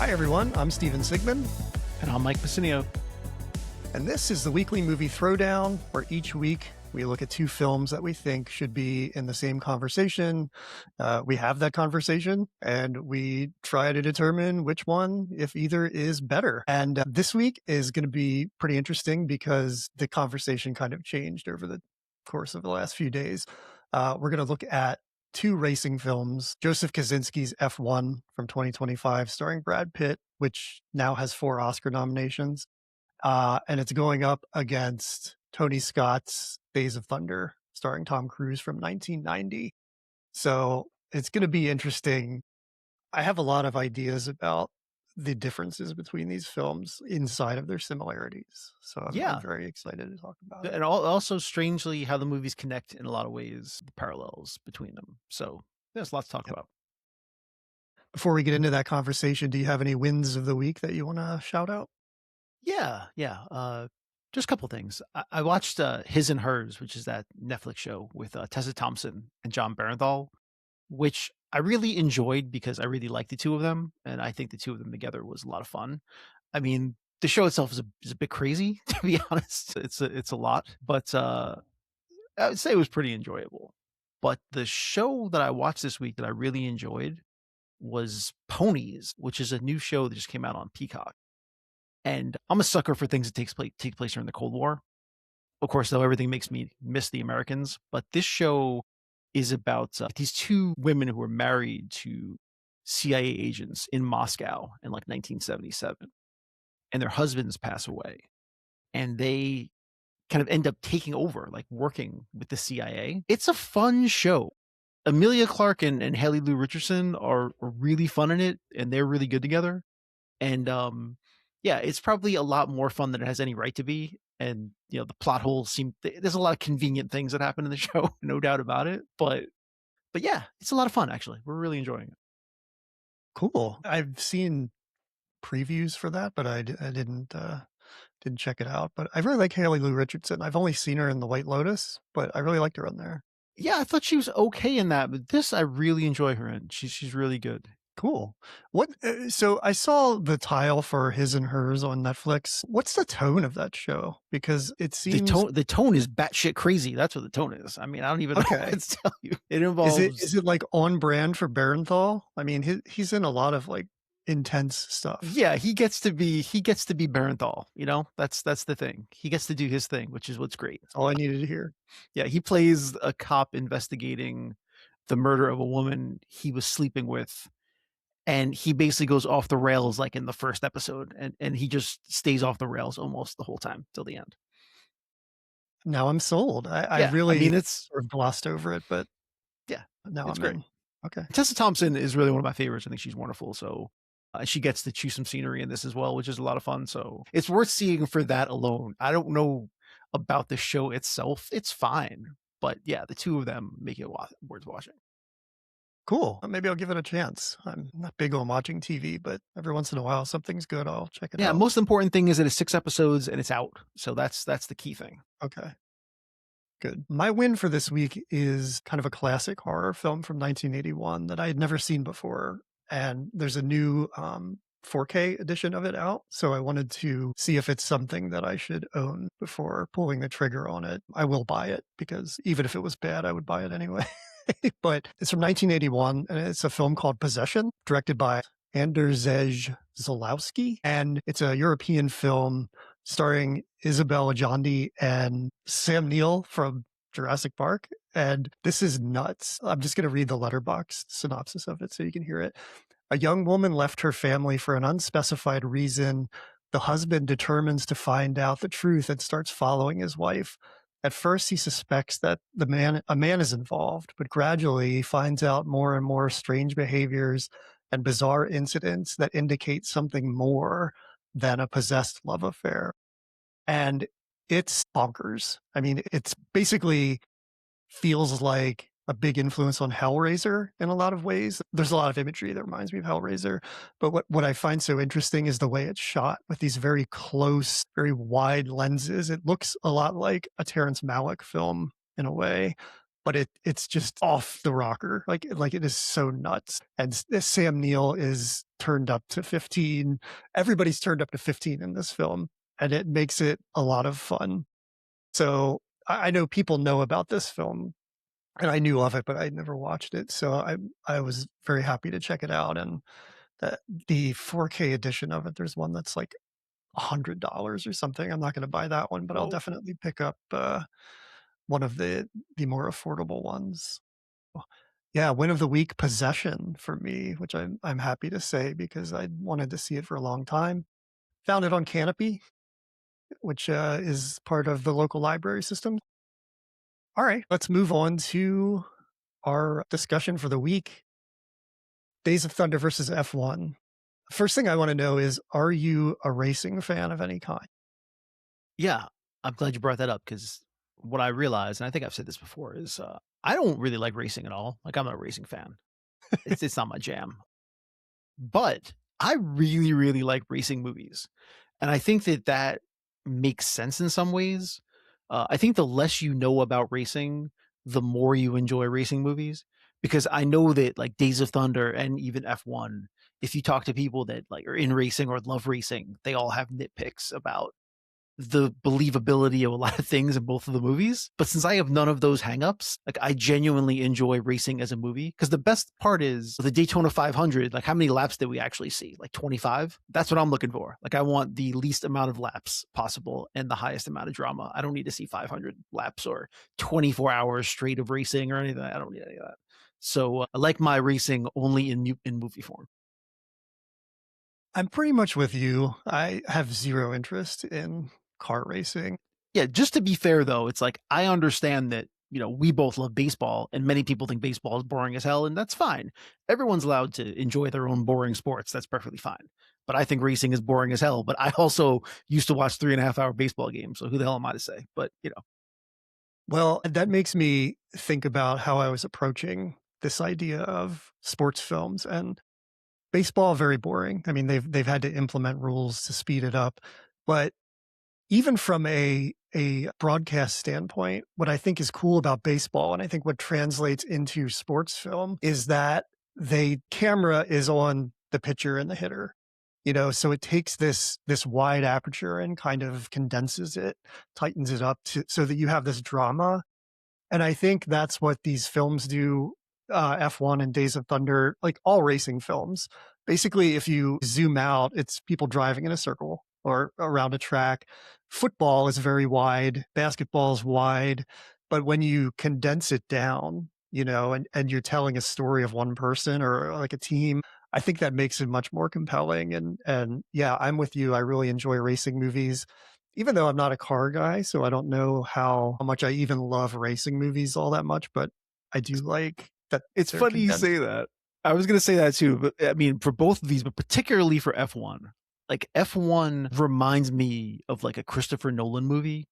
Hi, everyone. I'm Steven Sigmund, And I'm Mike Pacinio. and this is the weekly movie throwdown, where each week we look at two films that we think should be in the same conversation. We have that conversation, and we try to determine which one, if either, is better. And this week is going to be pretty interesting because the conversation kind of changed over the course of the last few days. We're going to look at two racing films, Joseph Kosinski's F1 from 2025, starring Brad Pitt, which now has 4 Oscar nominations. And it's going up against Tony Scott's Days of Thunder, starring Tom Cruise from 1990. So it's going to be interesting. I have a lot of ideas about the differences between these films inside of their similarities. So I'm Yeah. very excited to talk about it. And also, strangely, how the movies connect in a lot of ways, the parallels between them. So there's lots to talk Yep. about. Before we get into that conversation, do you have any wins of the week that you want to shout out? Yeah. Just a couple things. I watched His and Hers, which is that Netflix show with Tessa Thompson and John Barenthal, which I really enjoyed because I really liked the two of them. And I think the two of them together was a lot of fun. I mean, the show itself is a bit crazy, to be honest. It's a lot, but I would say it was pretty enjoyable. But the show that I watched this week that I really enjoyed was Ponies, which is a new show that just came out on Peacock. And I'm a sucker for things that take place during the Cold War. Of course, though, everything makes me miss the Americans. But this show is about these two women who were married to CIA agents in Moscow in like 1977, and their husbands pass away, and they kind of end up taking over, like working with the CIA. It's a fun show. Emilia Clarke and Haley Lou Richardson are really fun in it, and they're really good together. And yeah, it's probably a lot more fun than it has any right to be. And the plot holes there's a lot of convenient things that happen in the show, no doubt about it. But yeah, it's a lot of fun actually. We're really enjoying it. Cool. I've seen previews for that, but I didn't check it out. But I really like Haley Lou Richardson. I've only seen her in The White Lotus, but I really liked her on there. Yeah, I thought she was okay in that, but this I really enjoy her in. She's really good. Cool. So I saw the tile for His and Hers on Netflix. What's the tone of that show? Because it seems The tone is batshit crazy. That's what the tone is. I mean, I don't even know Okay. what to tell you. It involves is it like on brand for Barenthal? I mean, he's in a lot of like intense stuff. Yeah, he gets to be Barenthal. That's the thing. He gets to do his thing, which is what's great. That's all I needed to hear. Yeah, he plays a cop investigating the murder of a woman he was sleeping with, and he basically goes off the rails like in the first episode, and he just stays off the rails almost the whole time till the end. Now I'm sold. I Yeah, really I mean it's sort of glossed over it, but yeah, now it's I'm great. in. Okay. Tessa Thompson is really one of my favorites. I think she's wonderful. So she gets to choose some scenery in this as well, which is a lot of fun. So it's worth seeing for that alone. I don't know about the show itself. It's fine. But yeah, the two of them make it worth watching. Cool. Maybe I'll give it a chance. I'm not big on watching TV, but every once in a while, something's good. I'll check it Yeah, out. most important thing is that it's 6 episodes and it's out. So that's the key thing. Okay. Good. My win for this week is kind of a classic horror film from 1981 that I had never seen before. And there's a new 4K edition of it out. So I wanted to see if it's something that I should own before pulling the trigger on it. I will buy it because even if it was bad, I would buy it anyway. But it's from 1981 and it's a film called Possession, directed by Andrzej Zalowski. And it's a European film starring Isabelle Adjani and Sam Neill from Jurassic Park. And this is nuts. I'm just going to read the letterbox synopsis of it so you can hear it. A young woman left her family for an unspecified reason. The husband determines to find out the truth and starts following his wife. At first, he suspects that a man is involved, but gradually he finds out more and more strange behaviors and bizarre incidents that indicate something more than a possessed love affair. And it's bonkers. I mean, it's basically feels like a big influence on Hellraiser in a lot of ways. There's a lot of imagery that reminds me of Hellraiser. But what I find so interesting is the way it's shot with these very close, very wide lenses. It looks a lot like a Terrence Malick film in a way. but it's just off the rocker. Like it is so nuts. And this Sam Neill is turned up to 15. Everybody's turned up to 15 in this film, and it makes it a lot of fun. So I know people know about this film, and I knew of it, but I'd never watched it. So I was very happy to check it out. And the the 4K edition of it, there's one that's like $100 or something. I'm not going to buy that one, but I'll Whoa. definitely pick up one of the more affordable ones. Oh, yeah, win of the week, Possession for me, which I'm happy to say because I wanted to see it for a long time. Found it on Canopy, which is part of the local library system. All right, let's move on to our discussion for the week. Days of Thunder versus F1. First thing I want to know is, are you a racing fan of any kind? Yeah, I'm glad you brought that up because what I realized, and I think I've said this before, is I don't really like racing at all. Like I'm not a racing fan. It's not my jam. But I really, really like racing movies, and I think that that makes sense in some ways. I think the less you know about racing, the more you enjoy racing movies, because I know that, like, Days of Thunder and even F1, if you talk to people that, like, are in racing or love racing, they all have nitpicks about the believability of a lot of things in both of the movies. But since I have none of those hangups, like I genuinely enjoy racing as a movie. Because the best part is the Daytona 500. Like, how many laps did we actually see? Like 25? That's what I'm looking for. Like, I want the least amount of laps possible and the highest amount of drama. I don't need to see 500 laps or 24 hours straight of racing or anything. I don't need any of that. So I like my racing only in movie form. I'm pretty much with you. I have zero interest in car racing. Yeah, just to be fair though, it's like I understand that, we both love baseball and many people think baseball is boring as hell, and that's fine. Everyone's allowed to enjoy their own boring sports. That's perfectly fine. But I think racing is boring as hell. But I also used to watch 3.5 hour baseball games. So who the hell am I to say? But Well, that makes me think about how I was approaching this idea of sports films, and baseball, very boring. I mean, they've had to implement rules to speed it up, but even from a broadcast standpoint, what I think is cool about baseball, and I think what translates into sports film, is that the camera is on the pitcher and the hitter. So it takes this wide aperture and kind of condenses it, tightens it up so that you have this drama. And I think that's what these films do, F1 and Days of Thunder, like all racing films. Basically, if you zoom out, it's people driving in a circle or around a track. Football is very wide, basketball is wide, but when you condense it down, and you're telling a story of one person or like a team, I think that makes it much more compelling. And yeah, I'm with you. I really enjoy racing movies even though I'm not a car guy, so I don't know how much I even love racing movies all that much, but I do like that it's they're funny you condensed. say that. I was gonna say that too, but I mean for both of these, but particularly for F1. Like F1 reminds me of like a Christopher Nolan movie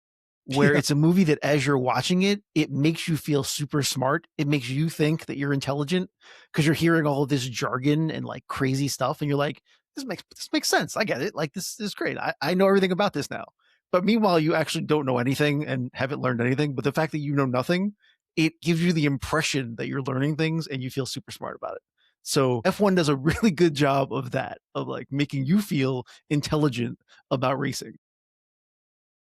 where Yeah. it's a movie that as you're watching it, it makes you feel super smart. It makes you think that you're intelligent because you're hearing all of this jargon and like crazy stuff. And you're like, this makes sense. I get it. Like this is great. I know everything about this now. But meanwhile, you actually don't know anything and haven't learned anything. But the fact that you know nothing, it gives you the impression that you're learning things and you feel super smart about it. So F1 does a really good job of that, of like making you feel intelligent about racing.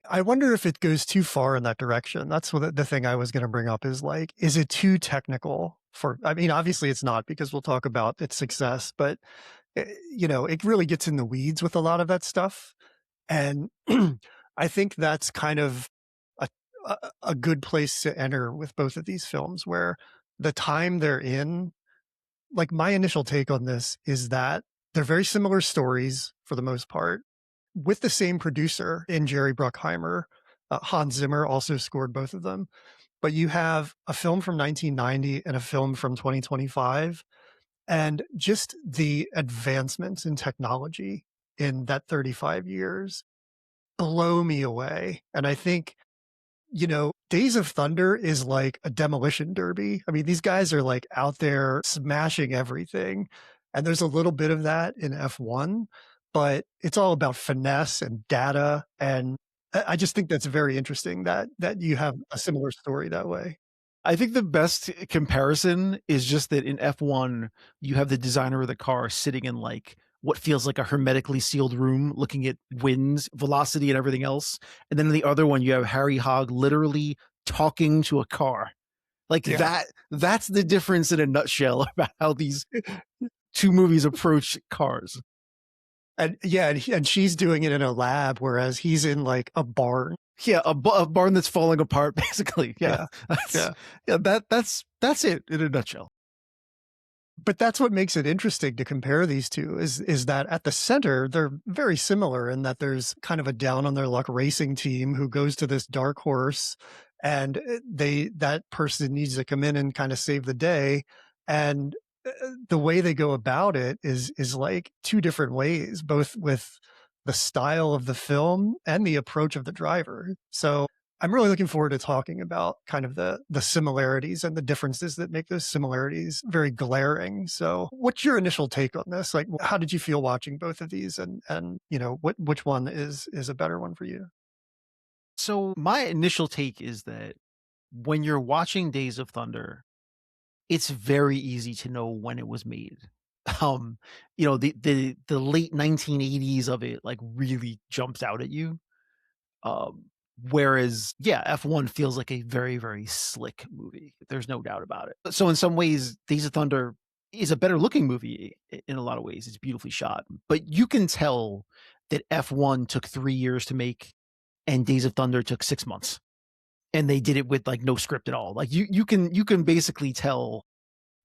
I wonder if it goes too far in that direction. That's what the thing I was gonna bring up is, like, is it too technical I mean, obviously it's not because we'll talk about its success, but, it really gets in the weeds with a lot of that stuff, and I think that's kind of a a good place to enter with both of these films where the time they're in, like, my initial take on this is that they're very similar stories for the most part with the same producer in Jerry Bruckheimer. Hans Zimmer also scored both of them. But you have a film from 1990 and a film from 2025, and just the advancements in technology in that 35 years blow me away. And I think Days of Thunder is like a demolition derby. I mean, these guys are like out there smashing everything. And there's a little bit of that in F1, but it's all about finesse and data. And I just think that's very interesting that you have a similar story that way. I think the best comparison is just that in F1, you have the designer of the car sitting in like what feels like a hermetically sealed room looking at winds, velocity, and everything else. And then in the other one, you have Harry Hogg literally talking to a car. Like Yeah. that's the difference in a nutshell about how these two movies approach cars. And yeah, and she's doing it in a lab, whereas he's in like a barn. Yeah, a barn that's falling apart, basically. Yeah, Yeah. that's Yeah. yeah, that's it in a nutshell. But that's what makes it interesting to compare these two is that at the center, they're very similar in that there's kind of a down on their luck racing team who goes to this dark horse and that person needs to come in and kind of save the day. And the way they go about it is like two different ways, both with the style of the film and the approach of the driver. So I'm really looking forward to talking about kind of the similarities and the differences that make those similarities very glaring. So, what's your initial take on this? Like, how did you feel watching both of these, and which one is a better one for you? So my initial take is that when you're watching Days of Thunder, it's very easy to know when it was made. Um, the late 1980s of it like really jumps out at you. Um, Whereas, yeah, F1 feels like a very, very slick movie. There's no doubt about it. So in some ways, Days of Thunder is a better looking movie in a lot of ways. It's beautifully shot, but you can tell that F1 took 3 years to make and Days of Thunder took 6 months. And they did it with like no script at all. Like you can basically tell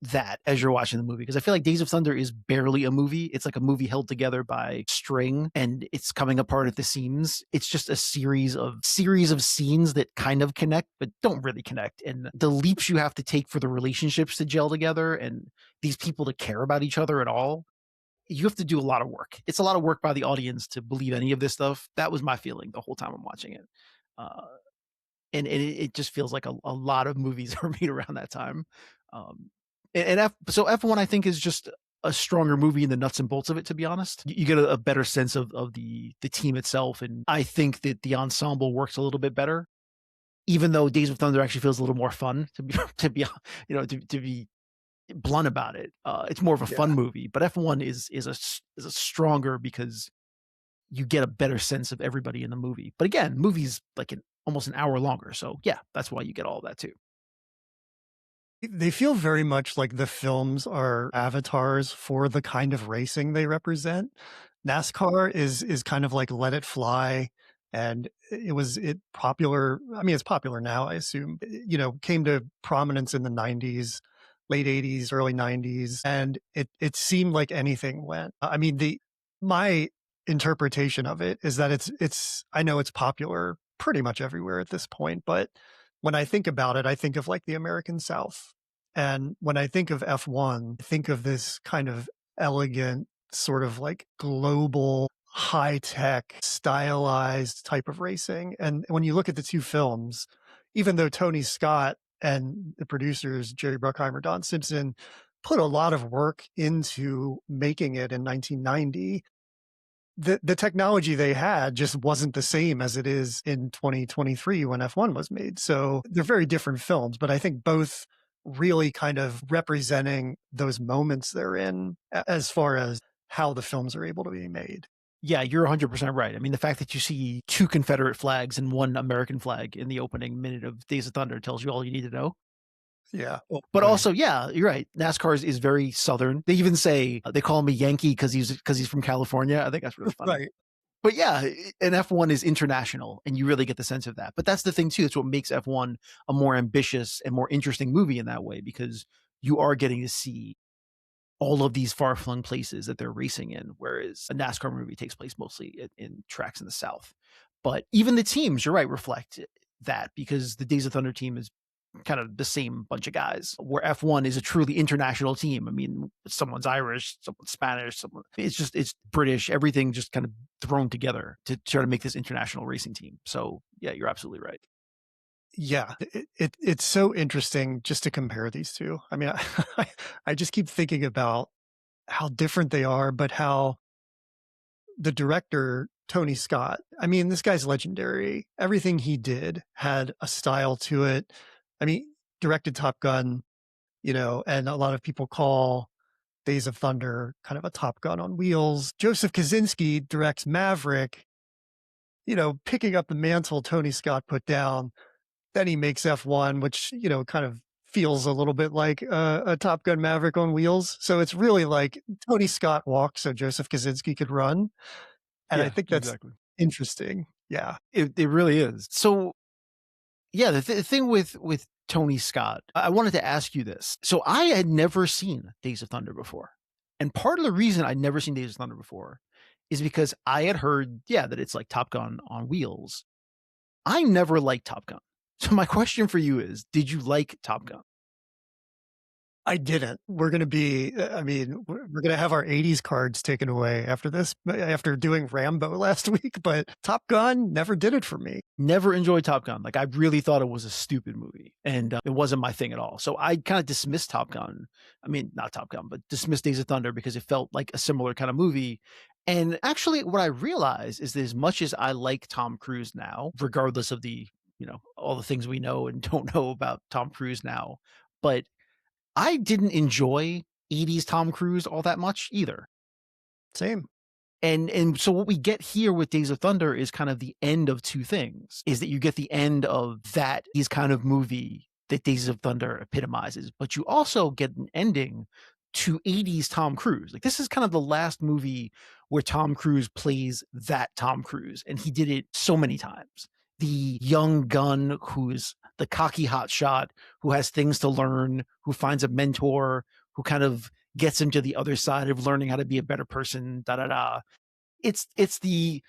that as you're watching the movie because I feel like Days of Thunder is barely a movie. It's like a movie held together by string and it's coming apart at the seams. It's just a series of scenes that kind of connect but don't really connect. And the leaps you have to take for the relationships to gel together and these people to care about each other at all. You have to do a lot of work. It's a lot of work by the audience to believe any of this stuff. That was my feeling the whole time I'm watching it. Uh, and it just feels like a lot of movies are made around that time. Um, so F1 I think is just a stronger movie in the nuts and bolts of it. To be honest, you get a better sense of the team itself, and I think that the ensemble works a little bit better. Even though Days of Thunder actually feels a little more fun to be to be blunt about it. It's more of a fun Yeah. movie, but F1 is a stronger because you get a better sense of everybody in the movie. But again, movies like almost an hour longer. So yeah, that's why you get all of that too. They feel very much like the films are avatars for the kind of racing they represent. NASCAR is kind of like Let It Fly, and it popular. I mean, it's popular now, I assume. Came to prominence in the '90s, late '80s, early '90s, and it seemed like anything went. I mean, the my interpretation of it is that it's I know it's popular pretty much everywhere at this point, but when I think about it, I think of like the American South. And when I think of F1, I think of this kind of elegant, sort of like global, high tech, stylized type of racing. And when you look at the two films, even though Tony Scott and the producers, Jerry Bruckheimer, Don Simpson, put a lot of work into making it in 1990, the technology they had just wasn't the same as it is in 2023 when F1 was made. So they're very different films, but I think both really kind of representing those moments they're in as far as how the films are able to be made. Yeah, you're 100% right. I mean, the fact that you see two Confederate flags and one American flag in the opening minute of Days of Thunder tells you all you need to know. Yeah. Oh, But boy. also, yeah, you're right. NASCAR is very southern. They even say they call him a Yankee because he's from California. I think that's really funny. Right. But yeah, an F1 is international, and you really get the sense of that. But that's the thing too. That's what makes F1 a more ambitious and more interesting movie in that way because you are getting to see all of these far flung places that they're racing in, whereas a NASCAR movie takes place mostly in tracks in the South. But even the teams, you're right, reflect that because the Days of Thunder team is kind of the same bunch of guys, where F1 is a truly international team. I mean, someone's Irish, someone's Spanish, it's British, everything just kind of thrown together to try to make this international racing team. So yeah, you're absolutely right. Yeah, it's so interesting just to compare these two. I mean, I just keep thinking about how different they are, but how the director, Tony Scott, I mean, this guy's legendary. Everything he did had a style to it. I mean, directed Top Gun, and a lot of people call Days of Thunder kind of a Top Gun on wheels. Joseph Kosinski directs Maverick, picking up the mantle Tony Scott put down. Then he makes F1, which, kind of feels a little bit like a Top Gun Maverick on wheels. So it's really like Tony Scott walked so Joseph Kosinski could run. And I Yeah, think that's exactly. interesting. Yeah. It really is. So yeah, the thing with Tony Scott, I wanted to ask you this. So I had never seen Days of Thunder before, and part of the reason I'd never seen Days of Thunder before is because I had heard, yeah, that it's like Top Gun on wheels. I never liked Top Gun. So my question for you is, did you like Top Gun? I didn't. We're gonna be I mean, we're gonna have our '80s cards taken away after this, after doing Rambo last week, but Top Gun never did it for me. Never enjoyed Top Gun. Like I really thought it was a stupid movie, and it wasn't my thing at all. So I kind of dismissed Top Gun. I mean, not Top Gun, but dismissed Days of Thunder because it felt like a similar kind of movie. And actually, what I realized is that as much as I like Tom Cruise now, regardless of the all the things we know and don't know about Tom Cruise now, but I didn't enjoy '80s Tom Cruise all that much either. Same. And so what we get here with Days of Thunder is kind of the end of two things, is that you get the end of that is kind of movie that Days of Thunder epitomizes, but you also get an ending to '80s Tom Cruise. Like this is kind of the last movie where Tom Cruise plays that Tom Cruise, and he did it so many times. The young gun who's the cocky hotshot, who has things to learn, who finds a mentor, who kind of gets him to the other side of learning how to be a better person, da da da. It's the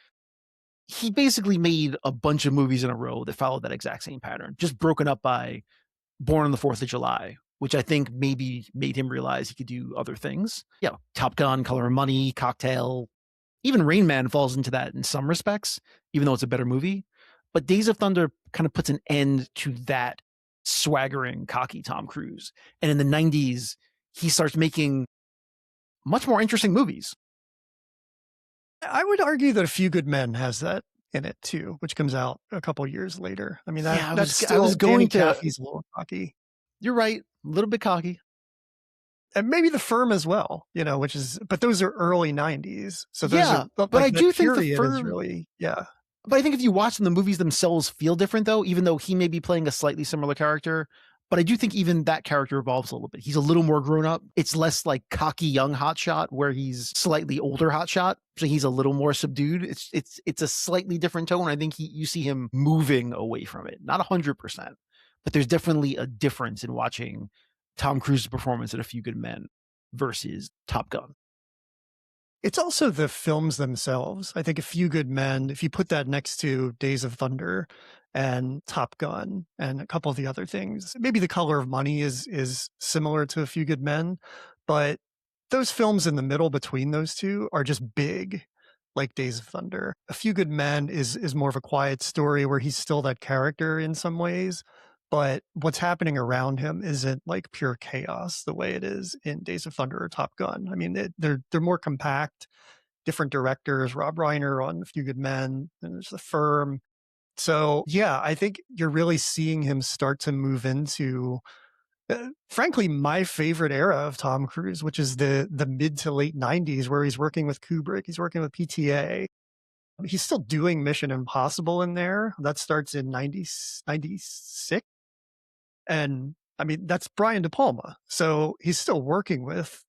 he basically made a bunch of movies in a row that followed that exact same pattern, just broken up by Born on the 4th of July, which I think maybe made him realize he could do other things. Yeah, Top Gun, Color of Money, Cocktail, even Rain Man falls into that in some respects, even though it's a better movie. But Days of Thunder kind of puts an end to that swaggering, cocky Tom Cruise. And in the 90s, he starts making much more interesting movies. I would argue that A Few Good Men has that in it too, which comes out a couple years later. I mean, Yeah, that's I still was Danny going to. Kaye's a little cocky. You're right, a little bit cocky. And maybe The Firm as well, which is but those are early '90s. So those Yeah, are but I like that do think the period is firm. really yeah. But I think if you watch them, the movies themselves feel different, though, even though he may be playing a slightly similar character. But I do think even that character evolves a little bit. He's a little more grown up. It's less like cocky young hotshot, where he's slightly older hotshot. So he's a little more subdued. It's a slightly different tone. I think you see him moving away from it, not 100%, but there's definitely a difference in watching Tom Cruise's performance in A Few Good Men versus Top Gun. It's also the films themselves. I think A Few Good Men, if you put that next to Days of Thunder and Top Gun and a couple of the other things, maybe The Color of Money is similar to A Few Good Men, but those films in the middle between those two are just big, like Days of Thunder. A Few Good Men is more of a quiet story where he's still that character in some ways, but what's happening around him isn't like pure chaos the way it is in Days of Thunder or Top Gun. I mean, they're more compact, different directors. Rob Reiner on A Few Good Men, and there's The Firm. So yeah, I think you're really seeing him start to move into, frankly, my favorite era of Tom Cruise, which is the mid to late '90s, where he's working with Kubrick, he's working with PTA. He's still doing Mission Impossible in there. That starts in 96. And I mean, that's Brian De Palma. So he's still working with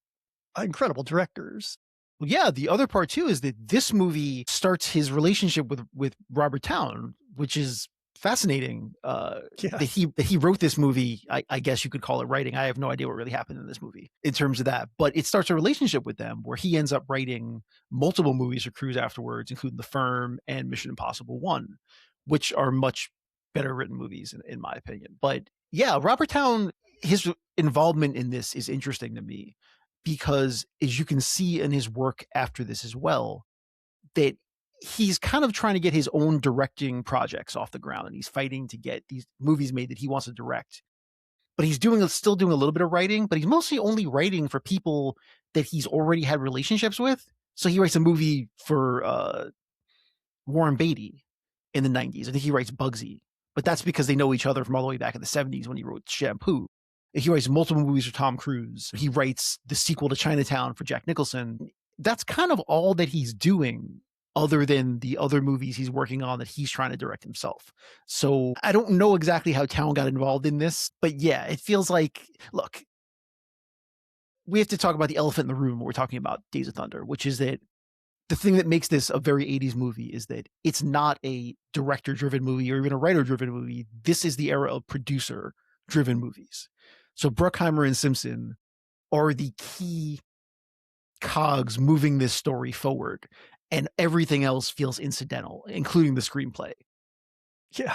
incredible directors. Well, yeah, the other part too is that this movie starts his relationship with Robert Towne, which is fascinating. Yeah. That he wrote this movie. I guess you could call it writing. I have no idea what really happened in this movie in terms of that, but it starts a relationship with them where he ends up writing multiple movies for Cruise afterwards, including The Firm and Mission Impossible One, which are much better written movies in my opinion. But yeah, Robert Towne, his involvement in this is interesting to me because as you can see in his work after this as well, that he's kind of trying to get his own directing projects off the ground and he's fighting to get these movies made that he wants to direct. But he's still doing a little bit of writing, but he's mostly only writing for people that he's already had relationships with. So he writes a movie for Warren Beatty in the 90s. I think he writes Bugsy but that's because they know each other from all the way back in the 70s when he wrote Shampoo. He writes multiple movies for Tom Cruise. He writes the sequel to Chinatown for Jack Nicholson. That's kind of all that he's doing other than the other movies he's working on that he's trying to direct himself. So I don't know exactly how Town got involved in this, but yeah, it feels like, look, we have to talk about the elephant in the room when we're talking about Days of Thunder, which is that the thing that makes this a very 80s movie is that it's not a director driven movie or even a writer driven movie. This is the era of producer driven movies. So Bruckheimer and Simpson are the key cogs moving this story forward, and everything else feels incidental, including the screenplay. Yeah.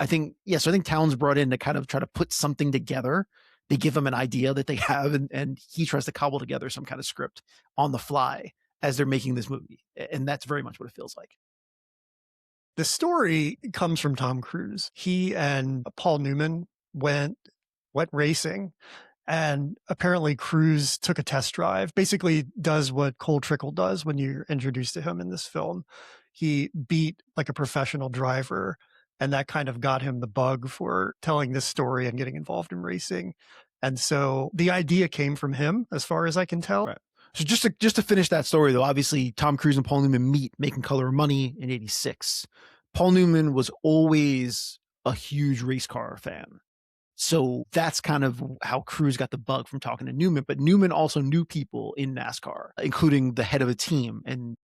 So I think Towns brought in to kind of try to put something together. They give him an idea that they have, and he tries to cobble together some kind of script on the fly as they're making this movie. And that's very much what it feels like. The story comes from Tom Cruise. He and Paul Newman went racing, and apparently Cruise took a test drive, basically does what Cole Trickle does when you're introduced to him in this film. He beat like a professional driver, and that kind of got him the bug for telling this story and getting involved in racing. And so the idea came from him, as far as I can tell. Right. So just to finish that story, though, obviously Tom Cruise and Paul Newman meet making Color of Money in '86. Paul Newman was always a huge race car fan. So that's kind of how Cruise got the bug from talking to Newman. But Newman also knew people in NASCAR, including the head of a team. And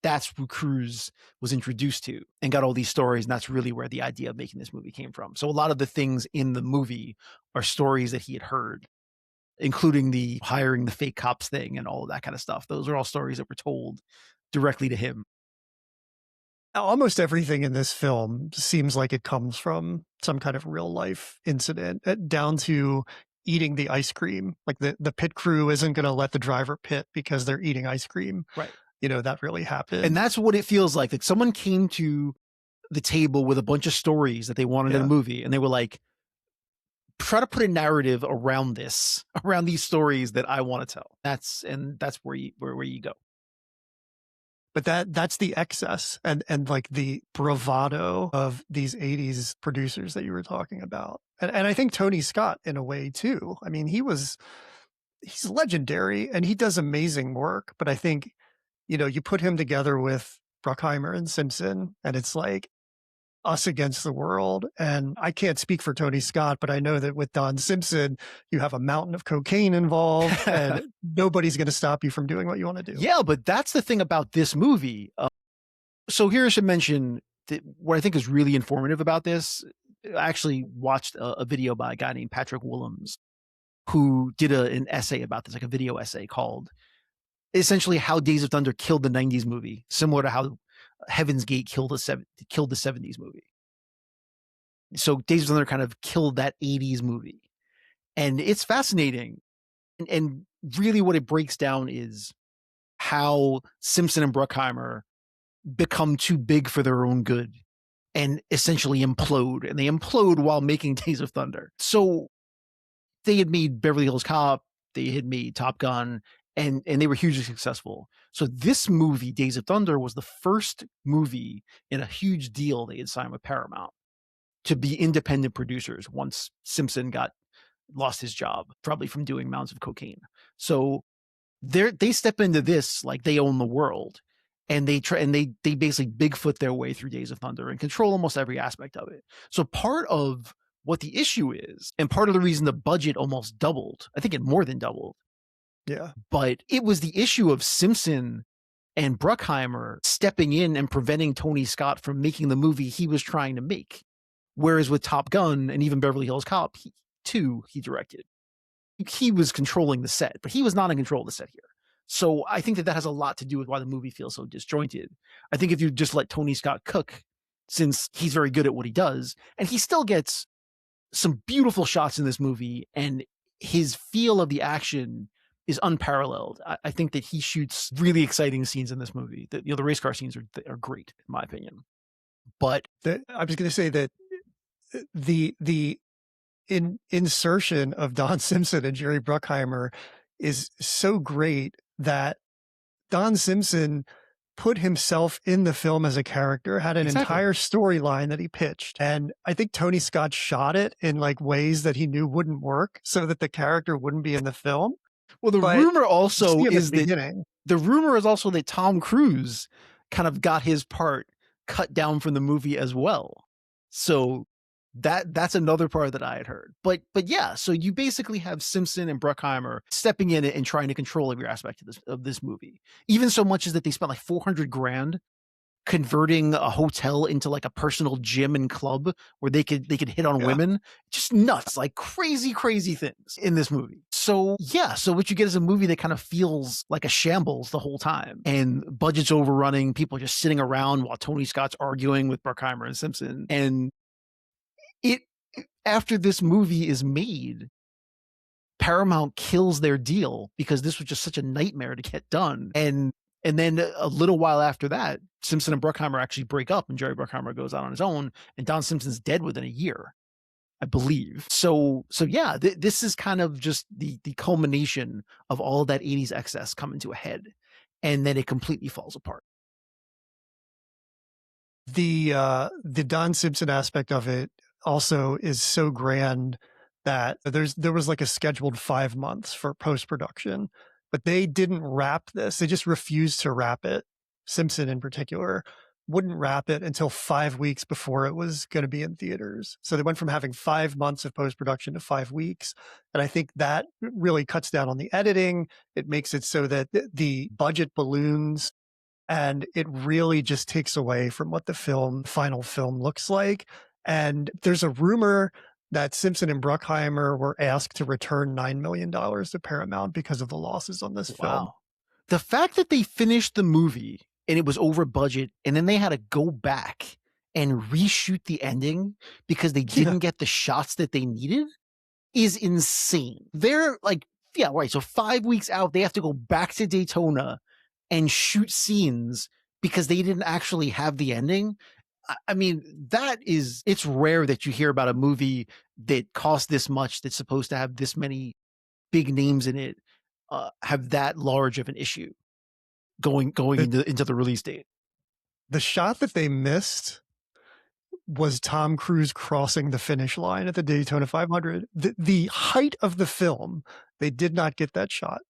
that's who Cruise was introduced to and got all these stories. And that's really where the idea of making this movie came from. So a lot of the things in the movie are stories that he had heard, including the hiring the fake cops thing and all of that kind of stuff. Those are all stories that were told directly to him. Almost everything in this film seems like it comes from some kind of real life incident, down to eating the ice cream. Like the pit crew isn't going to let the driver pit because they're eating ice cream. Right. That really happened. And that's what it feels like. That someone came to the table with a bunch of stories that they wanted in a movie, and they were like, try to put a narrative around these stories that I want to tell. That's where you go. But that's the excess and like the bravado of these 80s producers that you were talking about. And I think Tony Scott in a way too. I mean, he's legendary and he does amazing work, but I think, you put him together with Bruckheimer and Simpson and it's like us against the world. And I can't speak for Tony Scott, but I know that with Don Simpson, you have a mountain of cocaine involved and nobody's going to stop you from doing what you want to do. Yeah, but that's the thing about this movie. So here I should mention that what I think is really informative about this. I actually watched a video by a guy named Patrick Willems who did an essay about this, like a video essay called essentially how Days of Thunder killed the 90s movie, similar to how Heaven's Gate killed the 70s movie. So Days of Thunder kind of killed that 80s movie. And it's fascinating. And really what it breaks down is how Simpson and Bruckheimer become too big for their own good and essentially implode. And they implode while making Days of Thunder. So they had made Beverly Hills Cop, they had made Top Gun, and they were hugely successful. So this movie, Days of Thunder, was the first movie in a huge deal they had signed with Paramount to be independent producers once Simpson lost his job, probably from doing mounds of cocaine. So they step into this like they own the world, and they basically Bigfoot their way through Days of Thunder and control almost every aspect of it. So part of what the issue is, and part of the reason the budget almost doubled, I think it more than doubled. Yeah. But it was the issue of Simpson and Bruckheimer stepping in and preventing Tony Scott from making the movie he was trying to make. Whereas with Top Gun and even Beverly Hills Cop, he directed. He was controlling the set, but he was not in control of the set here. So I think that has a lot to do with why the movie feels so disjointed. I think if you just let Tony Scott cook, since he's very good at what he does, and he still gets some beautiful shots in this movie, and his feel of the action is unparalleled. I think that he shoots really exciting scenes in this movie. The race car scenes are great, in my opinion. But I was going to say that the insertion of Don Simpson and Jerry Bruckheimer is so great that Don Simpson put himself in the film as a character, had an Exactly. entire storyline that he pitched. And I think Tony Scott shot it in like ways that he knew wouldn't work so that the character wouldn't be in the film. Well, the But rumor you see also him at the is that beginning. the rumor is also that Tom Cruise kind of got his part cut down from the movie as well. So that's another part that I had heard. But yeah, so you basically have Simpson and Bruckheimer stepping in and trying to control every aspect of this movie. Even so much as that they spent like 400 grand converting a hotel into like a personal gym and club where they could hit on Yeah. women. Just nuts, like crazy things in this movie. So yeah, so what you get is a movie that kind of feels like a shambles the whole time, and budget's overrunning, people just sitting around while Tony Scott's arguing with Bruckheimer and Simpson. And it after this movie is made, Paramount kills their deal because this was just such a nightmare to get done. And then a little while after that, Simpson and Bruckheimer actually break up, and Jerry Bruckheimer goes out on his own, and Don Simpson's dead within a year, I believe. So yeah, this is kind of just the culmination of all of that 80s excess coming to a head, and then it completely falls apart. The Don Simpson aspect of it also is so grand that there was like a scheduled 5 months for post-production, but they didn't wrap this. They just refused to wrap it. Simpson in particular wouldn't wrap it until 5 weeks before it was going to be in theaters. So they went from having 5 months of post-production to 5 weeks. And I think that really cuts down on the editing. It makes it so that the budget balloons and it really just takes away from what the final film looks like. And there's a rumor that Simpson and Bruckheimer were asked to return $9 million to Paramount because of the losses on this film. Wow. The fact that they finished the movie and it was over budget, and then they had to go back and reshoot the ending because they Yeah. didn't get the shots that they needed is insane. They're like, yeah, right. So 5 weeks out, they have to go back to Daytona and shoot scenes because they didn't actually have the ending. I mean, it's rare that you hear about a movie that cost this much, that's supposed to have this many big names in it, have that large of an issue going The, into the release date. the shot that they missed was Tom Cruise crossing the finish line at the Daytona 500. The height of the film, they did not get that shot.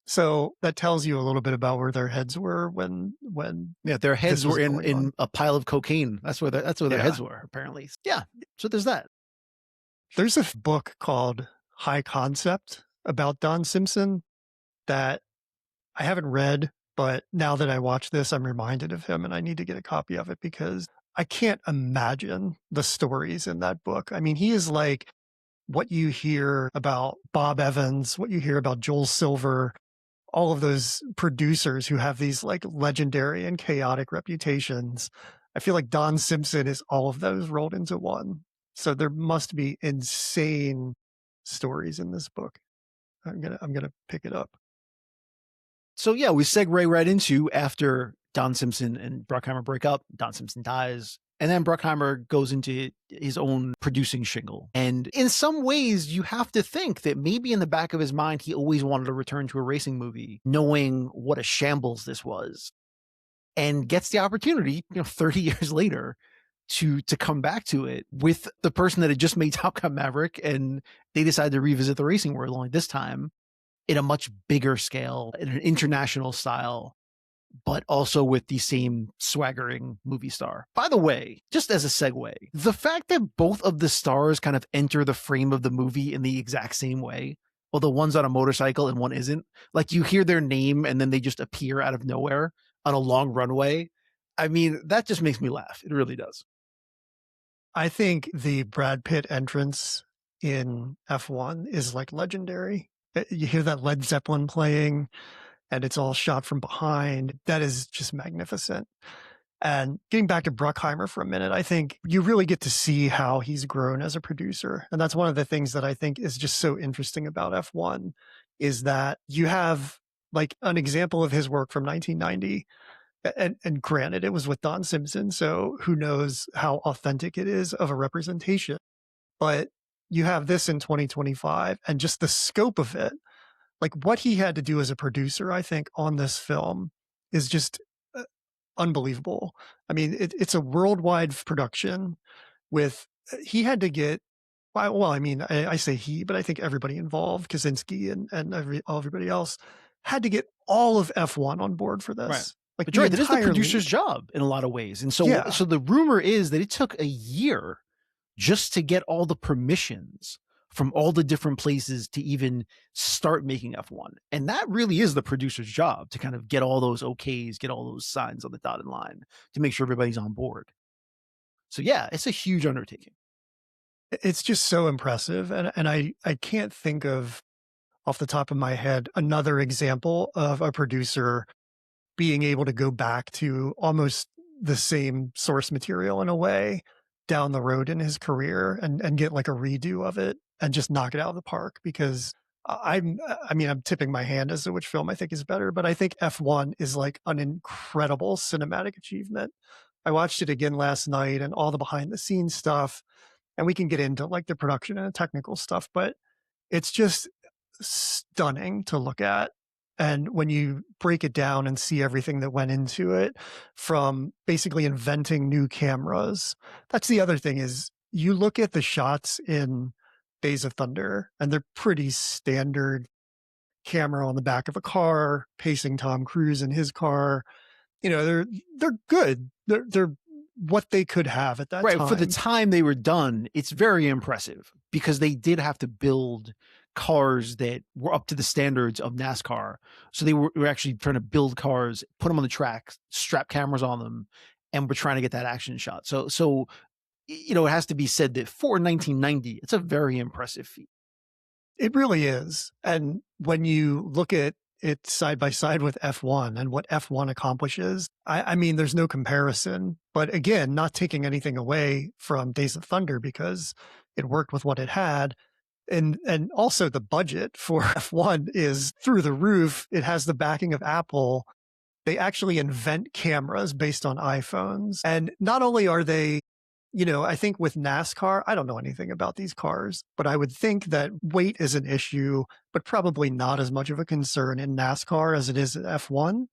So that tells you a little bit about where their heads were when Yeah, their heads this was were going in on. a pile of cocaine. That's where their Yeah. heads were, apparently. Yeah. So there's that. There's a book called High Concept about Don Simpson that I haven't read, but now that I watch this, I'm reminded of him and I need to get a copy of it because I can't imagine the stories in that book. I mean, he is like what you hear about Bob Evans, what you hear about Joel Silver, all of those producers who have these like legendary and chaotic reputations. I feel like Don Simpson is all of those rolled into one. So there must be insane stories in this book. I'm gonna pick it up. So yeah, we segue right into after Don Simpson and Bruckheimer break up, Don Simpson dies, and then Bruckheimer goes into his own producing shingle. And in some ways, you have to think that maybe in the back of his mind, he always wanted to return to a racing movie, knowing what a shambles this was, and gets the opportunity, 30 years later, to come back to it with the person that had just made Top Gun Maverick, and they decided to revisit the racing world, only this time in a much bigger scale, in an international style, but also with the same swaggering movie star. By the way, just as a segue, the fact that both of the stars kind of enter the frame of the movie in the exact same way, well, the one's on a motorcycle and one isn't, like you hear their name and then they just appear out of nowhere on a long runway. I mean, that just makes me laugh. It really does. I think the Brad Pitt entrance in F1 is like legendary. You hear that Led Zeppelin playing and it's all shot from behind. That is just magnificent. And getting back to Bruckheimer for a minute, I think you really get to see how he's grown as a producer. And that's one of the things that I think is just so interesting about F1 is that you have like an example of his work from 1990. And granted, it was with Don Simpson, so who knows how authentic it is of a representation. But you have this in 2025 and just the scope of it, like what he had to do as a producer, I think, on this film is just unbelievable. I mean, it's a worldwide production with he had to get I mean, I say he, but I think everybody involved, Kaczynski and everybody else, had to get all of F1 on board for Right. this, like But you're the right, that is the entire producer's league. job in a lot of ways, and Yeah, so the rumor is that it took a year just to get all the permissions from all the different places to even start making F1. And that really is the producer's job to kind of get all those okays, get all those signs on the dotted line to make sure everybody's on board. So yeah, it's a huge undertaking. it's just so impressive, and I can't think of off the top of my head another example of a producer being able to go back to almost the same source material in a way down the road in his career and get like a redo of it and just knock it out of the park because I mean I'm tipping my hand as to which film I think is better, but I think F1 is like an incredible cinematic achievement. I watched it again last night and all the behind the scenes stuff, and we can get into like the production and the technical stuff, but it's just stunning to look at. And when you break it down and see everything that went into it, from basically inventing new cameras. That's the other thing is you look at the shots in Days of Thunder and they're pretty standard camera on the back of a car, pacing Tom Cruise in his car. You know, they're good. They're what they could have at that Right. For the time. time they were done, it's very impressive because they did have to build cars that were up to the standards of NASCAR. So they were actually trying to build cars, put them on the track, strap cameras on them, and we're trying to get that action shot. It has to be said that for 1990, it's a very impressive feat. It really is. And when you look at it side by side with F1 and what F1 accomplishes, I mean, there's no comparison. But again, not taking anything away from Days of Thunder because it worked with what it had. And also the budget for F1 is through the roof. It has the backing of Apple. They actually invent cameras based on iPhones. And not only are they, you know, I think with NASCAR, I don't know anything about these cars, but I would think that weight is an issue, but probably not as much of a concern in NASCAR as it is in F1.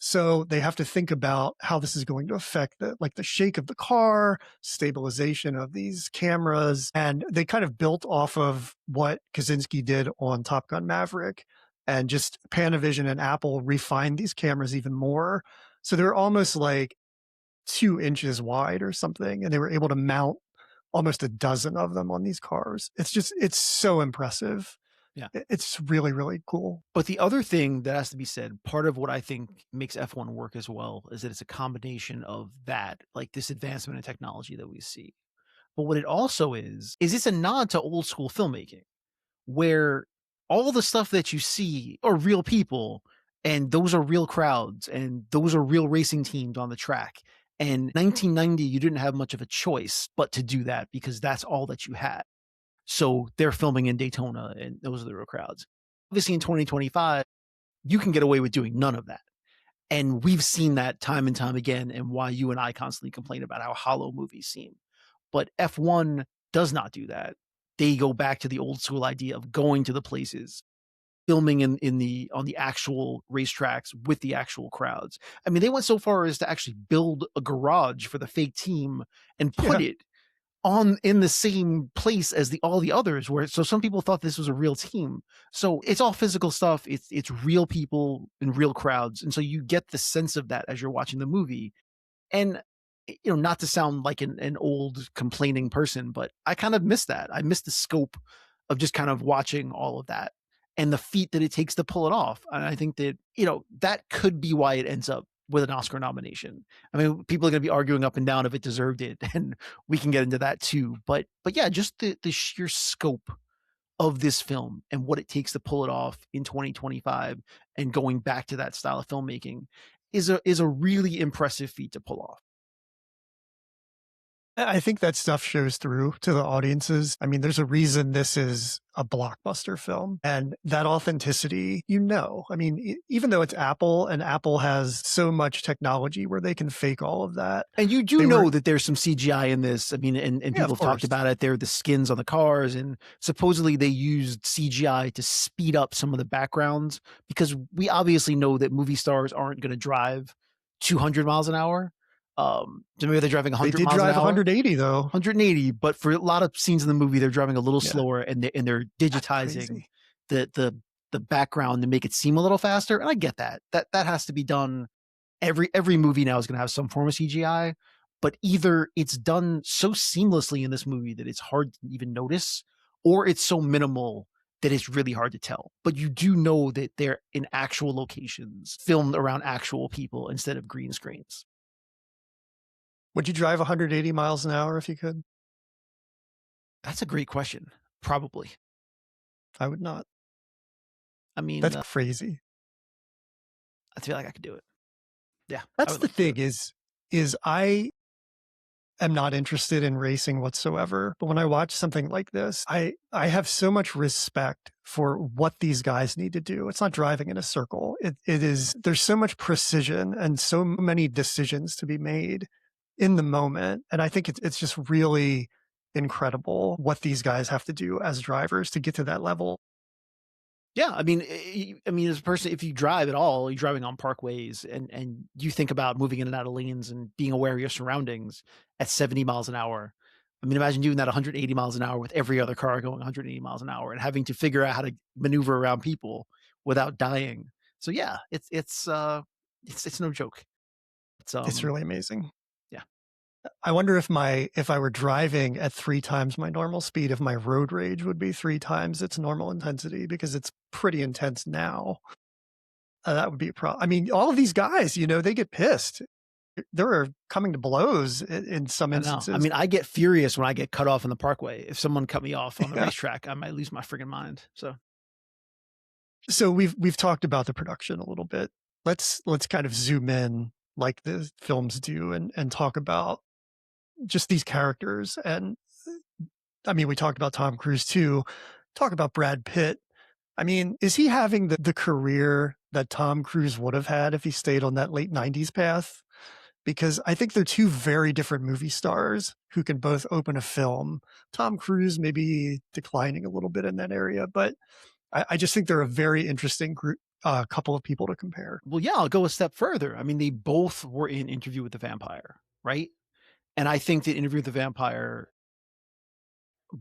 So they have to think about how this is going to affect the shake of the car, stabilization of these cameras. And they kind of built off of what Kaczynski did on Top Gun Maverick, and just Panavision and Apple refined these cameras even more. So they're almost like 2 inches wide or something. And they were able to mount almost a dozen of them on these cars. It's so impressive. Yeah. It's really, really cool. But the other thing that has to be said, part of what I think makes F1 work as well is that it's a combination of that, like this advancement in technology that we see. But what it also is it's a nod to old school filmmaking where all the stuff that you see are real people and those are real crowds and those are real racing teams on the track. And 1990, you didn't have much of a choice but to do that because that's all that you had. So they're filming in Daytona and those are the real crowds. Obviously, in 2025, you can get away with doing none of that. And we've seen that time and time again, and why you and I constantly complain about how hollow movies seem. But F1 does not do that. They go back to the old school idea of going to the places, filming in the on the actual racetracks with the actual crowds. I mean, they went so far as to actually build a garage for the fake team and put Yeah. it on in the same place as the all the others where so some people thought this was a real team. So it's all physical stuff. It's real people in real crowds. And so you get the sense of that as you're watching the movie. And not to sound like an old complaining person, but I kind of miss that. I miss the scope of just kind of watching all of that and the feat that it takes to pull it off. And I think that, that could be why it ends up with an Oscar nomination. I mean, people are going to be arguing up and down if it deserved it, and we can get into that too. But yeah, just the sheer scope of this film and what it takes to pull it off in 2025 and going back to that style of filmmaking is a really impressive feat to pull off. I think that stuff shows through to the audiences. I mean, there's a reason this is a blockbuster film, and that authenticity, I mean, even though it's Apple and Apple has so much technology where they can fake all of that, And you do they know were, that there's some CGI in this. I mean, and yeah, people of have talked course. about it. They're the skins on the cars, and supposedly they used CGI to speed up some of the backgrounds because we obviously know that movie stars aren't going to drive 200 miles an hour. So maybe they're driving They 100 did miles an drive hour, 180 though. 180, but for a lot of scenes in the movie, they're driving a little Yeah, slower and they're that's digitizing crazy. the the the background to make it seem a little faster. And I get that. That has to be done. Every movie now is going to have some form of CGI, but either it's done so seamlessly in this movie that it's hard to even notice, or it's so minimal that it's really hard to tell. But you do know that they're in actual locations, filmed around actual people instead of green screens. Would you drive 180 miles an hour if you could? That's a great question. Probably. I would not. I mean, That's crazy. I feel like I could do it. Yeah, I That's would the love to do thing it. is I am not interested in racing whatsoever, but when I watch something like this, I have so much respect for what these guys need to do. It's not driving in a circle. It is there's so much precision and so many decisions to be made in the moment, and I think it's just really incredible what these guys have to do as drivers to get to that level. Yeah, I mean, as a person, if you drive at all, you're driving on parkways, and you think about moving in and out of lanes and being aware of your surroundings at 70 miles an hour. I mean, imagine doing that 180 miles an hour with every other car going 180 miles an hour and having to figure out how to maneuver around people without dying. So yeah, it's no joke. It's It's really amazing. yeah. I wonder if I were driving at 3 times my normal speed, if my road rage would be 3 times its normal intensity because it's pretty intense now. That would be a problem. I mean, all of these guys, they get pissed. They're coming to blows in some I know. I instances. mean, I get furious when I get cut off in the parkway. If someone cut me off on the Yeah. racetrack, I might lose my friggin' mind. So So we've talked about the production a little bit. Let's kind of zoom in like the films do and talk about just these characters. And I mean, we talked about Tom Cruise too. Talk about Brad Pitt. I mean, is he having the career that Tom Cruise would have had if he stayed on that late 90s path? Because I think they're two very different movie stars who can both open a film. Tom Cruise may be declining a little bit in that area, but I just think they're a very interesting group, couple of people to compare. well, yeah, I'll go a step further. I mean, they both were in Interview with the Vampire, right? And I think that Interview with the Vampire,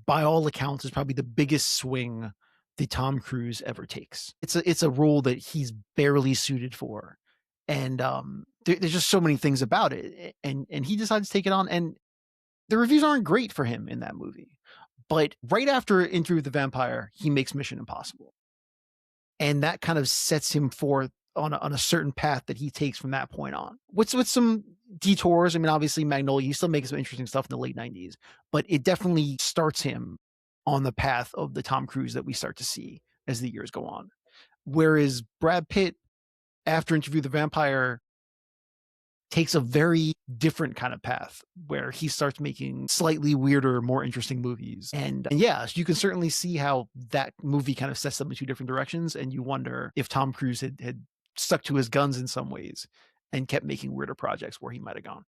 by all accounts, is probably the biggest swing that Tom Cruise ever takes. It's a role that he's barely suited for, and there's just so many things about it, and he decides to take it on, and the reviews aren't great for him in that movie. But right after Interview with the Vampire, he makes Mission Impossible. And that kind of sets him forth on a certain path that he takes from that point on. With some detours. I mean, obviously Magnolia, he still makes some interesting stuff in the late 90s, but it definitely starts him on the path of the Tom Cruise that we start to see as the years go on. Whereas Brad Pitt, after Interview with the Vampire, takes a very different kind of path where he starts making slightly weirder, more interesting movies. And yeah, you can certainly see how that movie kind of sets them in two different directions. And you wonder if Tom Cruise had stuck to his guns in some ways and kept making weirder projects where he might have gone.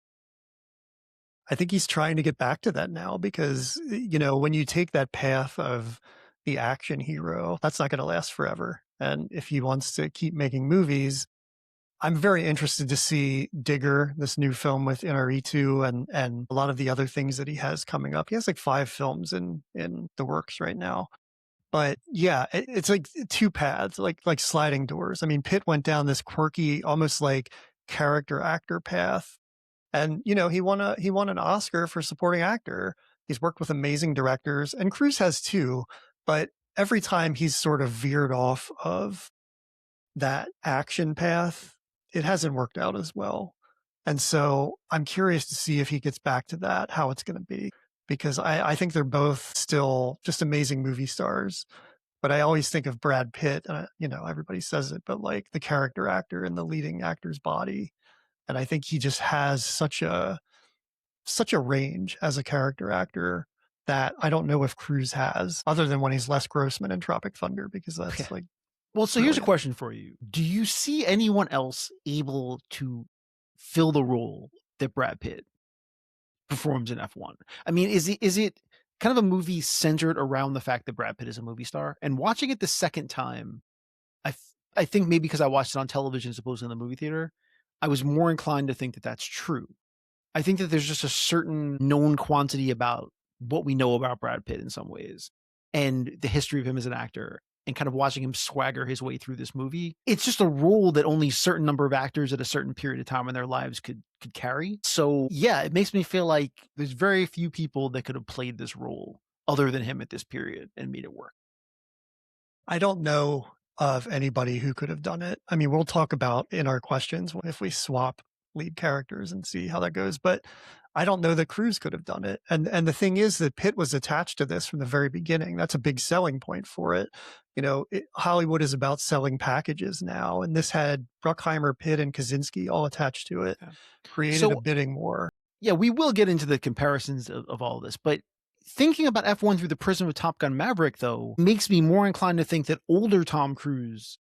I think he's trying to get back to that now because, when you take that path of the action hero, that's not going to last forever. And if he wants to keep making movies, I'm very interested to see Digger, this new film with NRE2 and a lot of the other things that he has coming up. He has like 5 films in the works right now. But yeah, it's like 2 paths, like sliding doors. I mean, Pitt went down this quirky, almost like character actor path. And he won an Oscar for supporting actor. He's worked with amazing directors, and Cruise has too, but every time he's sort of veered off of that action path, it hasn't worked out as well. And so I'm curious to see if he gets back to that, how it's going to be, because I think they're both still just amazing movie stars. But I always think of Brad Pitt, everybody says it, but like the character actor in the leading actor's body. And I think he just has such a range as a character actor that I don't know if Cruise has, other than when he's Les Grossman in Tropic Thunder, because Yeah. that's like Well, so here's a brilliant. question for you. Do you see anyone else able to fill the role that Brad Pitt performs in F1? I mean, is it kind of a movie centered around the fact that Brad Pitt is a movie star? And watching it the second time, I think maybe because I watched it on television as opposed to in the movie theater, I was more inclined to think that that's true. I think that there's just a certain known quantity about what we know about Brad Pitt in some ways and the history of him as an actor and kind of watching him swagger his way through this movie. It's just a role that only a certain number of actors at a certain period of time in their lives could carry. So, yeah, it makes me feel like there's very few people that could have played this role other than him at this period and made it work. I don't know of anybody who could have done it. I mean, we'll talk about in our questions if we swap lead characters and see how that goes, but I don't know that Cruise could have done it. And the thing is that Pitt was attached to this from the very beginning. That's a big selling point for it. Hollywood is about selling packages now, and this had Bruckheimer, Pitt, and Kaczynski all attached to it, Yeah. created a So, bidding war. yeah, we will get into the comparisons of all this, but thinking about F1 through the prism of Top Gun Maverick, though, makes me more inclined to think that older Tom Cruise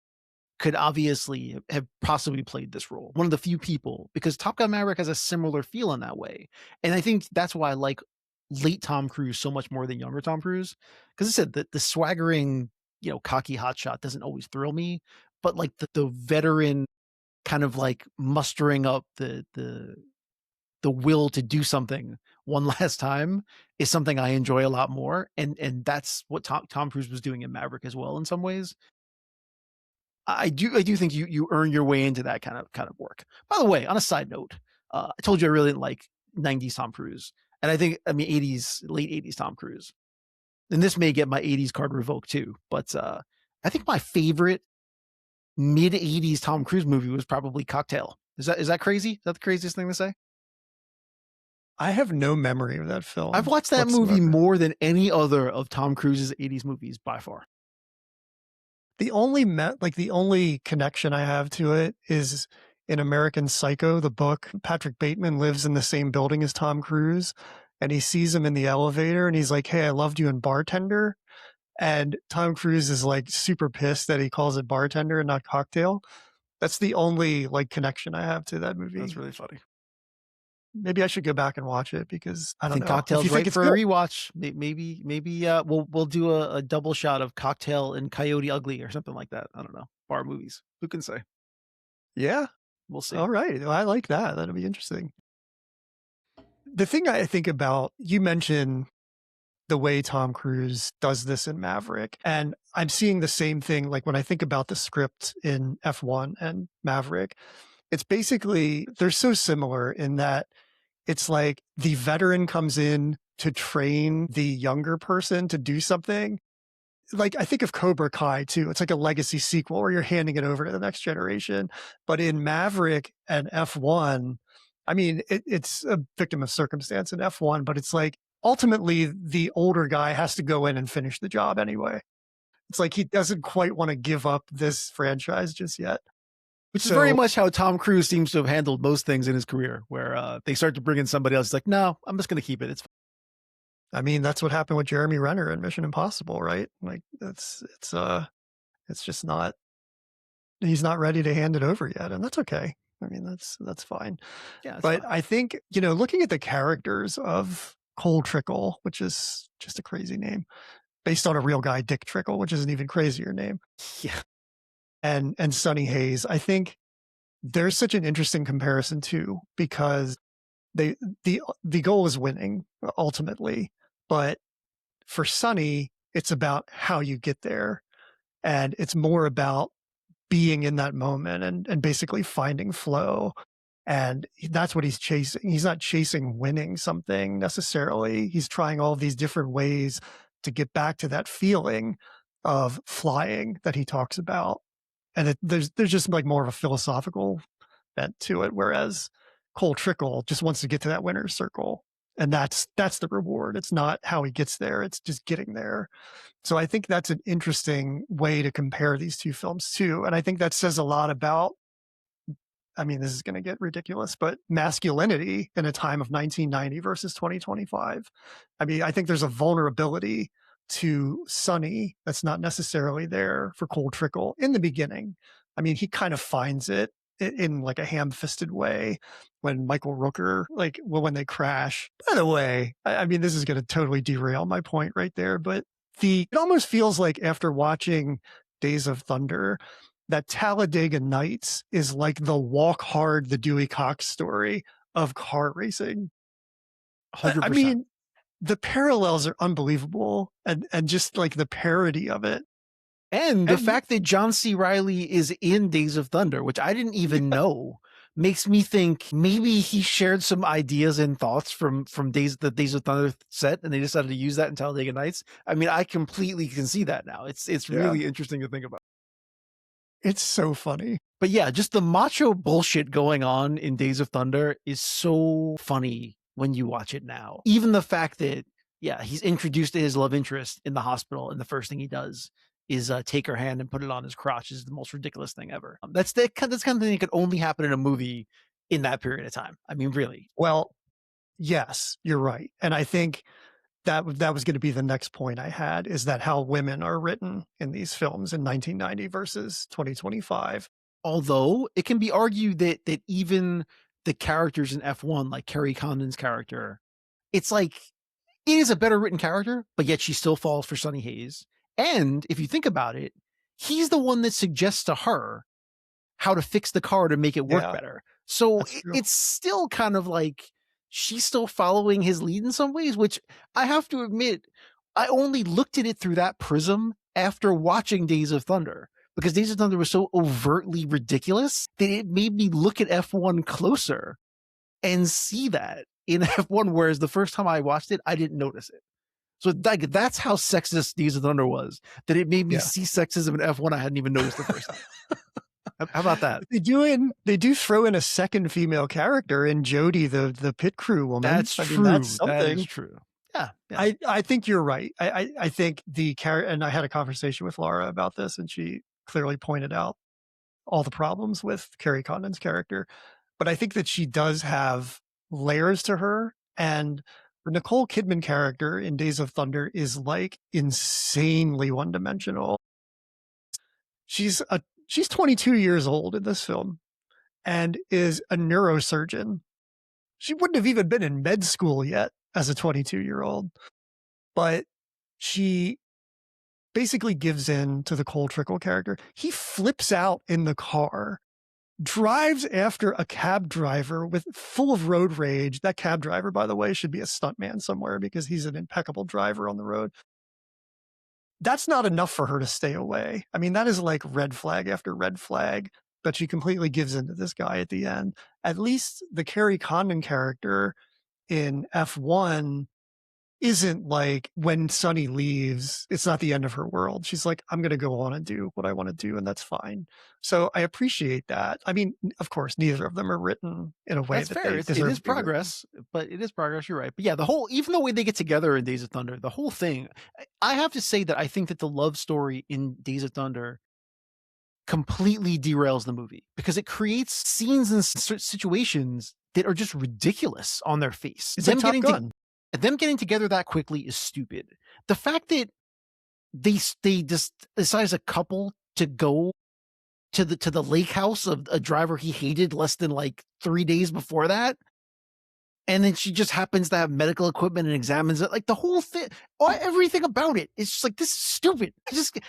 could obviously have possibly played this role. One of the few people, because Top Gun Maverick has a similar feel in that way. And I think that's why I like late Tom Cruise so much more than younger Tom Cruise. Because I said that the swaggering, cocky hotshot doesn't always thrill me, but like the veteran kind of like mustering up the will to do something one last time is something I enjoy a lot more. And that's what Tom Cruise was doing in Maverick as well in some ways. I do think you earn your way into that kind of work. By the way, on a side note, I told you I really didn't like 90s Tom Cruise. And I mean 80s, late 80s Tom Cruise. And this may get my 80s card revoked too, but I think my favorite mid 80s Tom Cruise movie was probably Cocktail. Is that crazy? Is that the craziest thing to say? I have no memory of that I've film watched that movie whatsoever. more than any other of Tom Cruise's 80s movies by far. The only connection I have to it is in American Psycho, the book. Patrick Bateman lives in the same building as Tom Cruise, and he sees him in the elevator, and he's like, "Hey, I loved you in Bartender." And Tom Cruise is like super pissed that he calls it Bartender and not Cocktail. That's the only like connection I have to that That's movie. really funny. Maybe I should go back and watch it because I I don't think know if Cocktail's you think right it's for a good. rewatch. Maybe we'll do a double shot of Cocktail and Coyote Ugly or something like that. I don't know. Bar movies. Who can say? Yeah. We'll see. All right. Well, I like that. That'll be interesting. The thing I think about, you mentioned the way Tom Cruise does this in Maverick. And I'm seeing the same thing. Like when I think about the script in F1 and Maverick, it's basically, they're so similar in that it's like the veteran comes in to train the younger person to do something. Like I think of Cobra Kai too. It's like a legacy sequel where you're handing it over to the next generation. But in Maverick and F1, I mean, it's a victim of circumstance in F1, but it's like ultimately the older guy has to go in and finish the job anyway. It's like he doesn't quite want to give up this franchise just yet. Which is very So, much how Tom Cruise seems to have handled most things in his career, where they start to bring in somebody else. He's like, no, I'm just going to keep it. It's I mean, that's what happened with Jeremy Renner in Mission Impossible, right? Like it's just not, he's not ready to hand it over yet. And that's okay. I mean, that's fine. yeah, it's But fine. I think, looking at the characters of Cole Trickle, which is just a crazy name, based on a real guy, Dick Trickle, which is an even crazier name, Yeah, and Sonny Hayes, I think there's such an interesting comparison too, because they the goal is winning ultimately, but for Sonny, it's about how you get there, and it's more about being in that moment and basically finding flow. And that's what he's chasing. He's not chasing winning something necessarily. He's trying all these different ways to get back to that feeling of flying that he talks about. And there's just like more of a philosophical bent to it. Whereas Cole Trickle just wants to get to that winner's circle. And that's the reward. It's not how he gets there. It's just getting there. So I think that's an interesting way to compare these two films too. And I think that says a lot about, I mean, this is going to get ridiculous, but masculinity in a time of 1990 versus 2025. I mean, I think there's a vulnerability to Sonny that's not necessarily there for Cole Trickle in the beginning. I mean, he kind of finds it in like a ham-fisted way when Michael Rooker, like, well, when they crash. By the way, I mean, this is going to totally derail my point right there, but it almost feels like after watching Days of Thunder, that Talladega Nights is like the Walk Hard, the Dewey Cox story of car racing. I 100%. mean, the parallels are unbelievable, and just like the parody of it. And the And fact that John C. Reilly is in Days of Thunder, which I didn't even know, makes me think maybe he shared some ideas and thoughts from Days of Thunder set, and they decided to use that in Talladega Nights. I mean, I completely can see that now. It's yeah, really interesting to think about. it's so funny. But yeah, just the macho bullshit going on in Days of Thunder is so funny when you watch it now. Even the fact that, yeah, he's introduced to his love interest in the hospital, and the first thing he does is take her hand and put it on his crotch is the most ridiculous thing ever. That's kind of thing that could only happen in a movie in that period of time. I mean, really. Well, yes, you're right, and I think that was gonna be the next point I had, is that how women are written in these films in 1990 versus 2025. Although it can be argued that even the characters in F1, like Kerry Condon's character, it's like it is a better written character, but yet she still falls for Sonny Hayes. And if you think about it, he's the one that suggests to her how to fix the car to make it work Yeah, better. So that's true. it's still kind of like she's still following his lead in some ways, which I have to admit, I only looked at it through that prism after watching Days of Thunder, because Days of Thunder was so overtly ridiculous that it made me look at F1 closer and see that in F1, whereas the first time I watched it, I didn't notice it. So like that's how sexist Days of Thunder was, that it made me Yeah. see sexism in F1 I hadn't even noticed the first time. How about that? They do throw in a second female character in Jody, the pit crew woman. That's I mean, that's true. That is something. true. Yeah, yeah. I think you're right. I think the character, and I had a conversation with Laura about this, and she clearly pointed out all the problems with Carrie Condon's character, but I think that she does have layers to her, and the Nicole Kidman character in Days of Thunder is, like, insanely one-dimensional. She's 22 years old in this film and is a neurosurgeon. She wouldn't have even been in med school yet as a 22-year-old, but she basically gives in to the Cole Trickle character. He flips out in the car, drives after a cab driver with full of road rage. That cab driver, by the way, should be a stuntman somewhere because he's an impeccable driver on the road. That's not enough for her to stay away. I mean, that is like red flag after red flag, but she completely gives in to this guy at the end. At least the Carrie Condon character in F1 isn't like when Sunny leaves, it's not the end of her world. She's like, I'm going to go on and do what I want to do, and that's fine. So I appreciate that. I mean, of course, neither of them are written in a way That's that fair. they It deserve is to be written. progress, but it is progress. You're right. But yeah, the whole, even the way they get together in Days of Thunder, the whole thing, I have to say that I think that the love story in Days of Thunder completely derails the movie because it creates scenes and situations that are just ridiculous on their face. It's like Top Gun. Them getting together that quickly is stupid. The fact that they just decide as a couple to go to the lake house of a driver he hated less than like 3 days before that, and then she just happens to have medical equipment and examines it. Like the whole thing, everything about it, it's just like, this is stupid.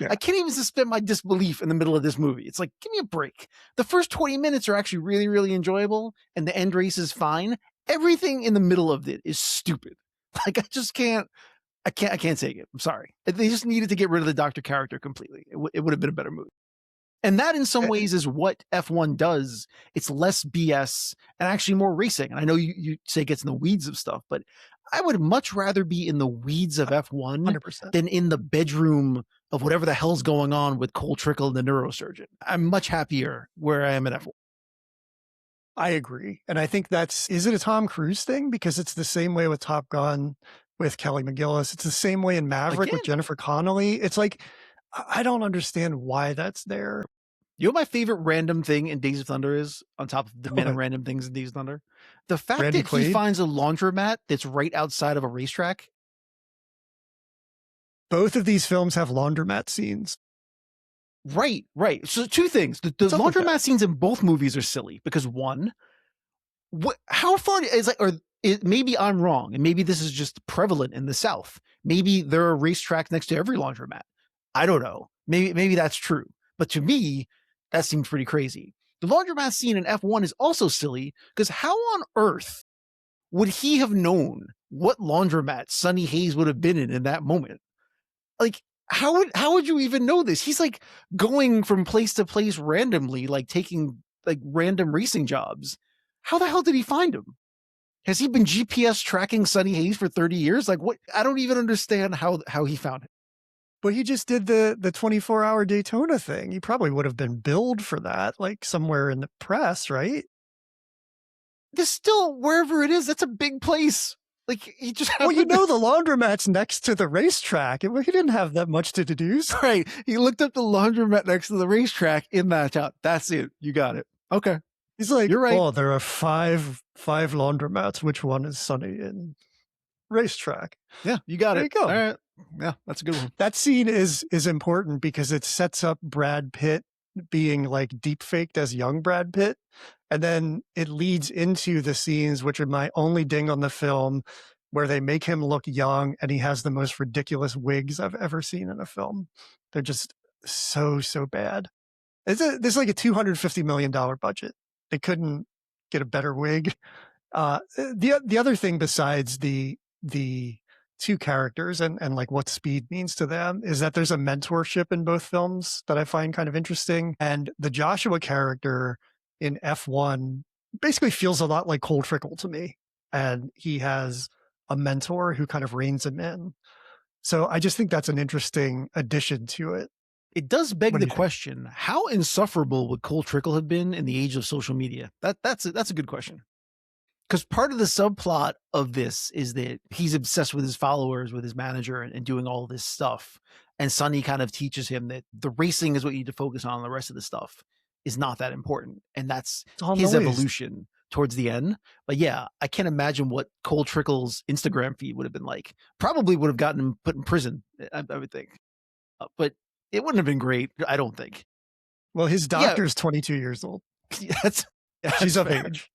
Yeah. I can't even suspend my disbelief in the middle of this movie. It's like, give me a break. The first 20 minutes are actually really, really enjoyable, and the end race is fine. Everything in the middle of it is stupid. Like I just can't. I can't take it. I'm sorry. They just needed to get rid of the doctor character completely. It would have been a better movie. And that in some Eh, ways is what F1 does. It's less BS and actually more racing. And I know you say it gets in the weeds of stuff, but I would much rather be in the weeds of F1 100%. than in the bedroom of whatever the hell's going on with Cole Trickle and the neurosurgeon. I'm much happier where I am in F1. I agree. And I think is it a Tom Cruise thing? Because it's the same way with Top Gun with Kelly McGillis. It's the same way in Maverick with Again, Jennifer Connelly. It's like, I don't understand why that's there. you know what my favorite random thing in Days of Thunder is, on top of the many What? random things in Days of Thunder? The fact Randy that he Quaid? finds a laundromat that's right outside of a racetrack. Both of these films have laundromat scenes. Right, right. So two things. The What's up with that? laundromat scenes in both movies are silly because one, how fun is like, or maybe I'm wrong, and maybe this is just prevalent in the South. Maybe there are racetracks next to every laundromat. I don't know. Maybe that's true. But to me, That seems pretty crazy. The laundromat scene in F1 is also silly because how on earth would he have known what laundromat Sonny Hayes would have been in that moment? Like, how would you even know this? He's like going from place to place randomly, like taking like random racing jobs. How the hell did he find him? Has he been GPS tracking Sonny Hayes for 30 years? Like what? I don't even understand how he found it. But he just did the 24-hour Daytona thing. He probably would have been billed for that, like, somewhere in the press, right? This still wherever it is, that's a big place. Like he just Well, happened to the laundromat's next to the racetrack. He didn't have that much to deduce. right. He looked up the laundromat next to the racetrack in that town. That's it. You got it. Okay. He's like, You're right. "Oh, there are five laundromats. Which one is Sunny in racetrack?" Yeah, you got There it. you go. All right. Yeah, that's a good one. That scene is important because it sets up Brad Pitt being, like, deep faked as young Brad Pitt, and then it leads into the scenes, which are my only ding on the film, where they make him look young, and he has the most ridiculous wigs I've ever seen in a film. They're just so bad. There's like a $250 million budget. They couldn't get a better wig. The other thing besides the two characters and like what speed means to them is that there's a mentorship in both films that I find kind of interesting. And the Joshua character in F1 basically feels a lot like Cole Trickle to me. And he has a mentor who kind of reins him in. So I just think that's an interesting addition to it. It does beg What do the you think? question: how insufferable would Cole Trickle have been in the age of social media? That's a good question. Because part of the subplot of this is that he's obsessed with his followers, with his manager, and doing all this stuff. And Sonny kind of teaches him that the racing is what you need to focus on. The rest of the stuff is not that important. And that's It's all his noise. evolution towards the end. But yeah, I can't imagine what Cole Trickle's Instagram feed would have been like. Probably would have gotten him put in prison, I would think. But it wouldn't have been great, I don't think. Well, his Yeah, doctor's 22 years old. that's She's that's of fair. age.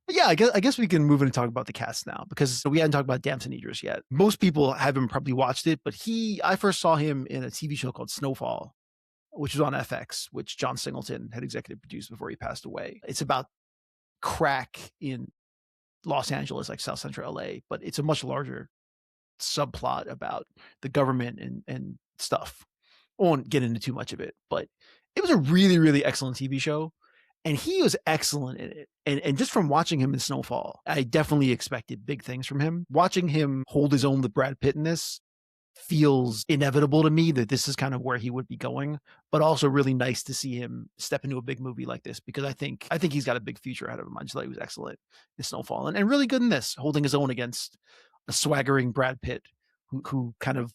But yeah, I guess we can move in and talk about the cast now because we hadn't talked about Damson Idris yet. Most people haven't probably watched it, but I first saw him in a TV show called Snowfall, which was on FX, which John Singleton had executive produced before he passed away. It's about crack in Los Angeles, like South Central LA, but it's a much larger subplot about the government and stuff. I won't get into too much of it, but it was a really, really excellent TV show. And he was excellent in it. And just from watching him in Snowfall, I definitely expected big things from him. Watching him hold his own with Brad Pitt in this feels inevitable to me that this is kind of where he would be going, but also really nice to see him step into a big movie like this because I think he's got a big future ahead of him. I just thought he was excellent in Snowfall and really good in this, holding his own against a swaggering Brad Pitt who kind of,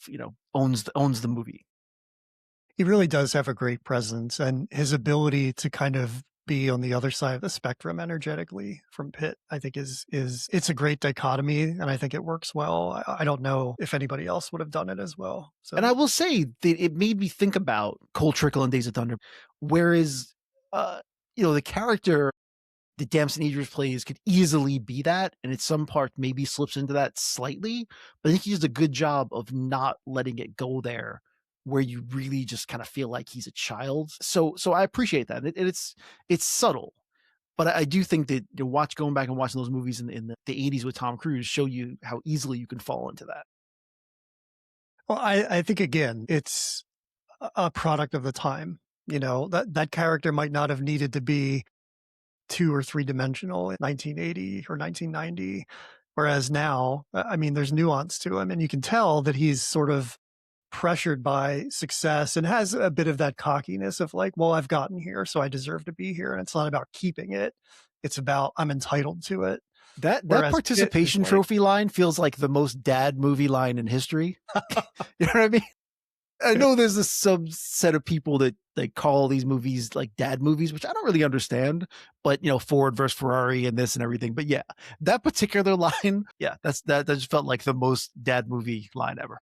owns the movie. He really does have a great presence, and his ability to kind of be on the other side of the spectrum energetically from Pitt, I think is it's a great dichotomy, and I think it works well. I don't know if anybody else would have done it as well. And I So will say that it made me think about Cole Trickle and Days of Thunder, whereas, uh, the character that Damson Idris plays could easily be that, and at some part maybe slips into that slightly. But I think he does a good job of not letting it go there, where you really just kind of feel like he's a child. So I appreciate that. It's subtle, but I do think that going back and watching those movies in the 80s with Tom Cruise show you how easily you can fall into that. well, I think again, it's a product of the time. That character might not have needed to be two or three dimensional in 1980 or 1990. Whereas now, I mean, there's nuance to him, and you can tell that he's sort of pressured by success and has a bit of that cockiness of like, well, I've gotten here, so I deserve to be here. And it's not about keeping it, it's about I'm entitled to it. That Whereas Pitt is participation like, trophy line feels like the most dad movie line in history. You know what I mean? I know there's a subset of people that they call these movies like dad movies, which I don't really understand. But Ford versus Ferrari and this and everything. But yeah, that particular line, yeah, that just felt like the most dad movie line ever.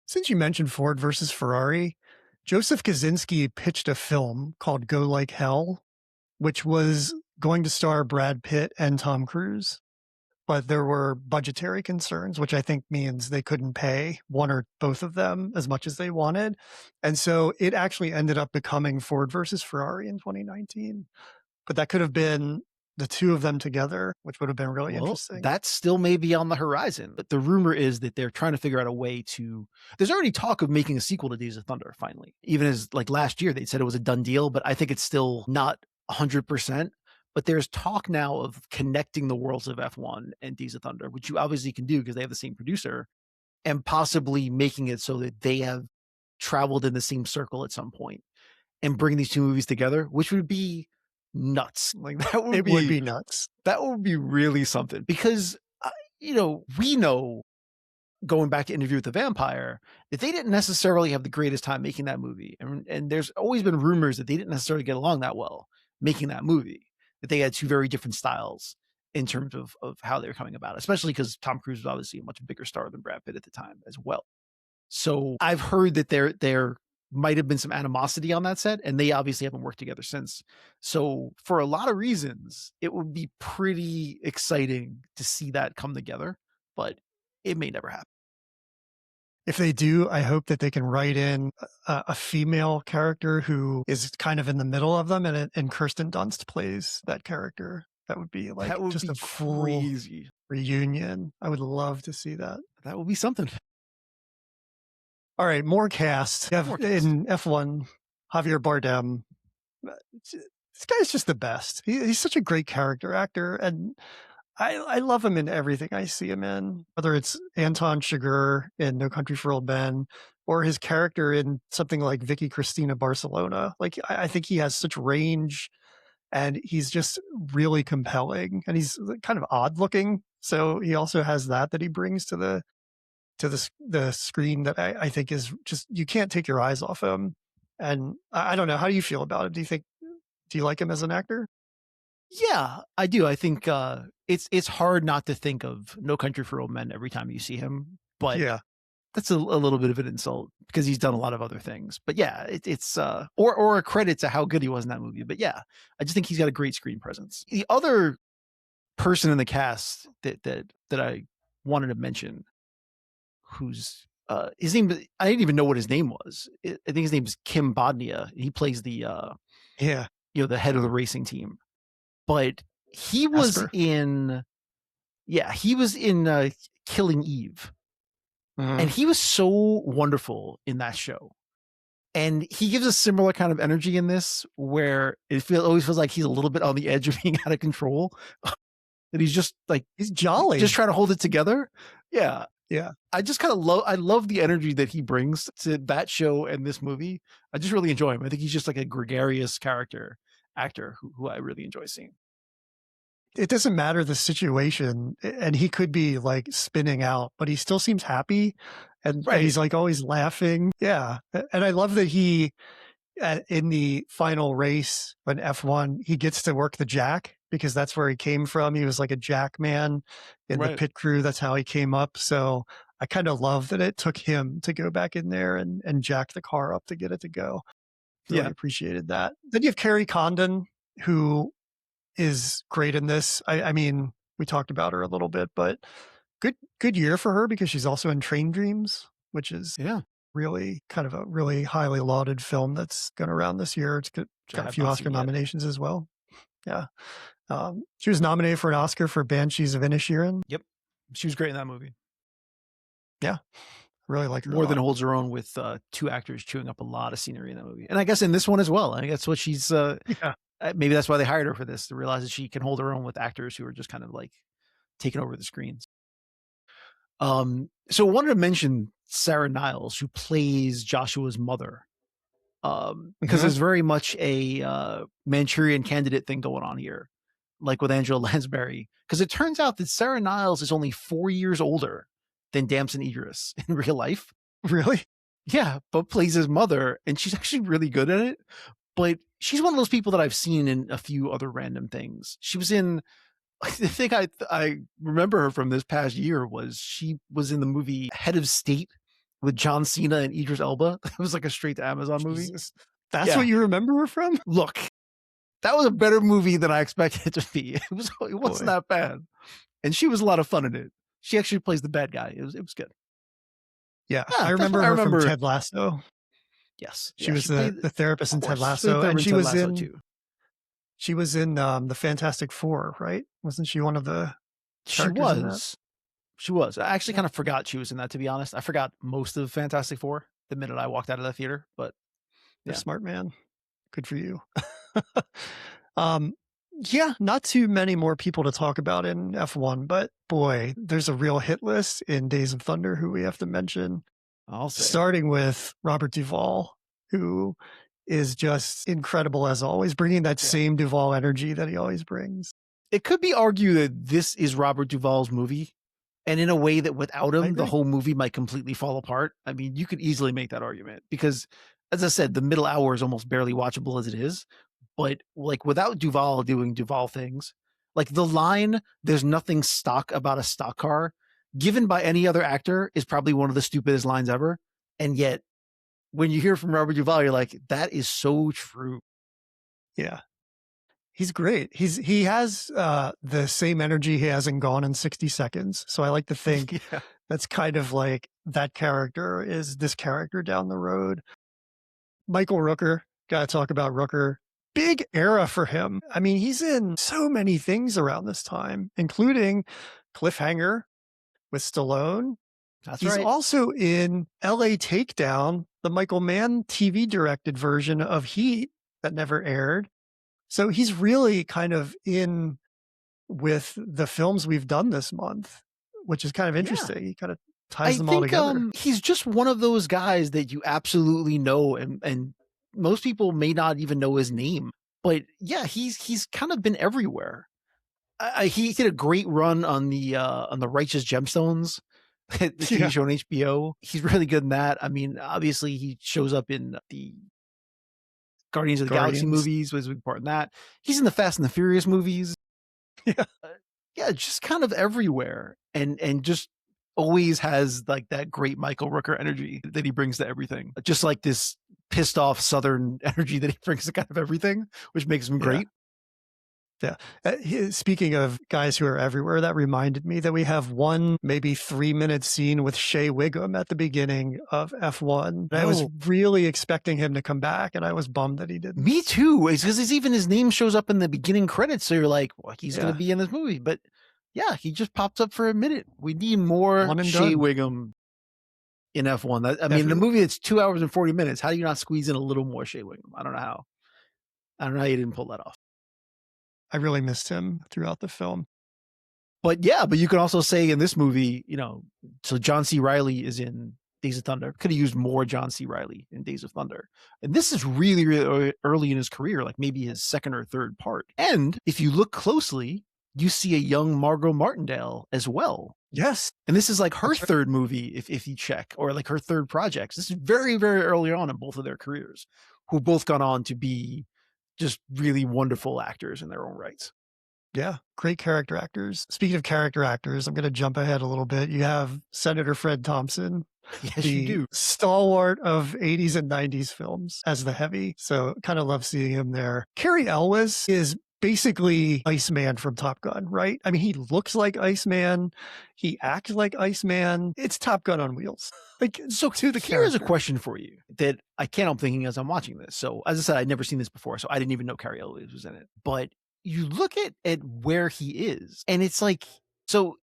since you mentioned Ford versus Ferrari, Joseph Kaczynski pitched a film called Go Like Hell, which was going to star Brad Pitt and Tom Cruise. but there were budgetary concerns, which I think means they couldn't pay one or both of them as much as they wanted. And so it actually ended up becoming Ford versus Ferrari in 2019. But that could have been the 2 of them together, which would have been really Well, interesting. that still may be on the horizon, but the rumor is that they're trying to figure out a way to there's already talk of making a sequel to Days of Thunder finally. Even as like last year, they said it was a done deal, but I think it's still not 100%. But there's talk now of connecting the worlds of F1 and Days of Thunder, which you obviously can do because they have the same producer, and possibly making it so that they have traveled in the same circle at some point and bring these two movies together, which would be nuts. Like It would be nuts. that would be really something because we know going back to Interview with the Vampire that they didn't necessarily have the greatest time making that movie, and there's always been rumors that they didn't necessarily get along that well making that movie. That they had two very different styles in terms of how they were coming about, it, especially because Tom Cruise was obviously a much bigger star than Brad Pitt at the time as well. So I've heard that there might have been some animosity on that set, and they obviously haven't worked together since. So for a lot of reasons, it would be pretty exciting to see that come together, but it may never happen. If they do, I hope that they can write in a female character who is kind of in the middle of them, and Kirsten Dunst plays that character. That would be, like, That would just be a cool crazy. reunion. I would love to see that. That would be something. Alright, more cast. You have More cast. in F1, Javier Bardem. This guy's just the best. He's such a great character actor, and I love him in everything I see him in, whether it's Anton Chigurh in No Country for Old Men or his character in something like Vicky Cristina Barcelona. Like, I think he has such range, and he's just really compelling, and he's kind of odd looking, so he also has that he brings to the screen that I think is just you can't take your eyes off him, and I don't know, how do you feel about him? Do you like him as an actor? Yeah, I do. I think it's hard not to think of No Country for Old Men every time you see him, but Yeah. that's a little bit of an insult because he's done a lot of other things. But yeah, it's a credit to how good he was in that movie. But yeah, I just think he's got a great screen presence. The other person in the cast that I wanted to mention, who's his name, I didn't even know what his name was. I think his name is Kim Bodnia. He plays the Yeah. the head of the racing team, but he was Jasper. in he was in Killing Eve, and Mhm. he was so wonderful in that show. And he gives a similar kind of energy in this, where always feels like he's a little bit on the edge of being out of control. That he's just like He's just jolly. trying to hold it together. Yeah, Yeah. I just kind of love the energy that he brings to that show and this movie. I just really enjoy him. I think he's just like a gregarious character actor who I really enjoy seeing. It doesn't matter the situation, and he could be, like, spinning out, but he still seems happy, and Right, he's, like, always laughing. Yeah, and I love that in the final race when F1, he gets to work the jack because that's where he came from. He was like a jack man in the right. pit crew. That's how he came up. So I kind of love that it took him to go back in there and jack the car up to get it to go. Really Yeah, appreciated that. Then you have Carrie Condon, who is great in this. I mean, we talked about her a little bit, but good year for her because she's also in Train Dreams, which is yeah. really kind of a really highly lauded film that's gone around this year. It's Which I got a have few not Oscar seen yet. nominations as well. Yeah. She was nominated for an Oscar for Banshees of Inisherin. Yep, she was great in that movie. Yeah, really like her a More than lot. holds her own with two actors chewing up a lot of scenery in that movie, and I guess in this one as well. I think that's what she's. Yeah. Maybe that's why they hired her for this, to realize that she can hold her own with actors who are just kind of like taking over the screens. So I wanted to mention Sarah Niles, who plays Joshua's mother, because Mhm. there's very much a Manchurian Candidate thing going on here, like with Angela Lansbury. Because it turns out that Sarah Niles is only 4 years older than Damson Idris in real life. Really? Yeah, but plays his mother, and she's actually really good at it. But she's one of those people that I've seen in a few other random things. She was in the thing I remember her from this past year was she was in the movie Head of State with John Cena and Idris Elba. It was like a straight to Amazon movie. Jesus. That's what Yeah. you remember her from? Look, that was a better movie than I expected it to be. It wasn't Boy. that bad. and she was a lot of fun in it. She actually plays the bad guy. It was good. Yeah, I Yeah, that's what remember I her from remember. Ted Lasso. Yes, She yeah, was she played, the therapist of in Ted course, she played Lasso, Thurman and in Ted Lasso too. she was in, the Fantastic Four, right? Wasn't she one of the She characters in that? was. She was. I actually Yeah, kind of forgot she was in that, to be honest. I forgot most of Fantastic Four the minute I walked out of the theater, but you're a yeah. smart man. Good for you. Um, yeah, not too many more people to talk about in F1, but boy, there's a real hit list in Days of Thunder who we have to mention, I'll say. starting with Robert Duvall, who is just incredible as always, bringing that Yeah. same Duvall energy that he always brings. It could be argued that this is Robert Duvall's movie, and in a way that without I him, the agree. whole movie might completely fall apart. I mean, you could easily make that argument because, as I said, the middle hour is almost barely watchable as it is. But like without Duvall doing Duvall things, like the line "There's nothing stock about a stock car," given by any other actor, is probably one of the stupidest lines ever. And yet, when you hear from Robert Duvall, you're like, "That is so true." Yeah. He's great. He has, the same energy he has in Gone in 60 Seconds, so I like to think Yeah, that's kind of like that character is this character down the road. Michael Rooker, gotta talk about Rooker. Big era for him. I mean, he's in so many things around this time, including Cliffhanger with Stallone. that's He's right. also in LA Takedown, the Michael Mann TV directed version of Heat that never aired. So he's really kind of in with the films we've done this month, which is kind of Yeah. interesting. He kind of ties I them all think, together. he's just one of those guys that you absolutely know, and most people may not even know his name. But yeah, he's kind of been everywhere. He did a great run on the Righteous Gemstones, the TV Yeah. show on HBO. He's really good in that. I mean, obviously he shows up in the Guardians of the Galaxy Guardians. movies, was a big part in that. He's in the Fast and the Furious movies. Yeah. Uh, yeah, just kind of everywhere, and just always has like that great Michael Rooker energy that he brings to everything. Just like this pissed off Southern energy that he brings to kind of everything, which makes him Yeah. great. Yeah. Speaking of guys who are everywhere, that reminded me that we have one maybe 3-minute scene with Shea Wiggum at the beginning of F1. I was Oh, really expecting him to come back, and I was bummed that he didn't. me too. It's because it's even his name shows up in the beginning credits, so you're like, well, he's gonna Yeah. be in this movie. But yeah, he just pops up for a minute. We need more One and Shea done. Wiggum in F1. I mean, the Definitely. movie that's 2 hours and 40 minutes. How do you not squeeze in a little more Shea Wiggum? I don't know how. I don't know how you didn't pull that off. I really missed him throughout the film. But yeah, but you can also say in this movie, so John C. Riley is in Days of Thunder. Could have used more John C. Riley in Days of Thunder. And this is really, really early in his career, like maybe his second or third part. And if you look closely, you see a young Margot Martindale as well. Yes. And this is like her That's right. third movie, if you check, or like her third project. This is very, very early on in both of their careers, who both gone on to be just really wonderful actors in their own rights. Yeah, great character actors. Speaking of character actors, I'm going to jump ahead a little bit. You have Senator Fred Thompson, Yes, you the do. stalwart of 80s and 90s films as the heavy. So kind of love seeing him there. Carrie Elwes is basically Iceman from Top Gun, right? I mean, he looks like Iceman. He acts like Iceman. It's Top Gun on wheels, like So to the here's a character. question for you that I can't help thinking as I'm watching this. So as I said, I'd never seen this before, so I didn't even know Carrie Elwes was in it. But you look at where he is, and it's like, so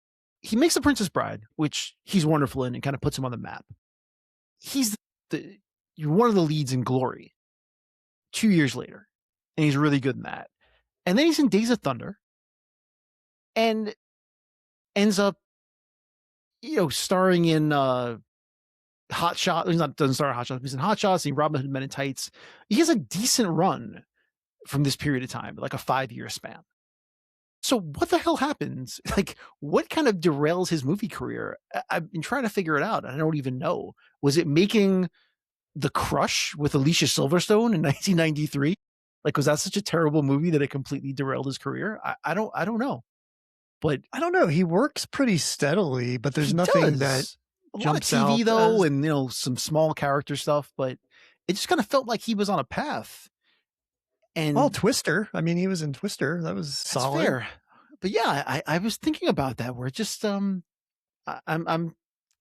he makes The Princess Bride, which he's wonderful in, and kind of puts him on the map. He's the you're one of the leads in Glory 2 years later, and he's really good in that. And then he's in Days of Thunder, and ends up, starring in Hot Shot. He's not doesn't star in Hot Shots. He's in Hot Shots. He's Robin Hood Men in Tights. He has a decent run from this period of time, like a 5-year span. So what the hell happens? Like, what kind of derails his movie career? I've been trying to figure it out. I don't even know. Was it making The Crush with Alicia Silverstone in 1993? Like, was that such a terrible movie that it completely derailed his career? I don't know. But I don't know. He works pretty steadily, but there's he nothing that does a lot of jumps TV out though, as and some small character stuff. But it just kind of felt like he was on a path. well, And Twister. I mean, he was in Twister. That was that's solid. fair. But yeah, I was thinking about that where it just, I'm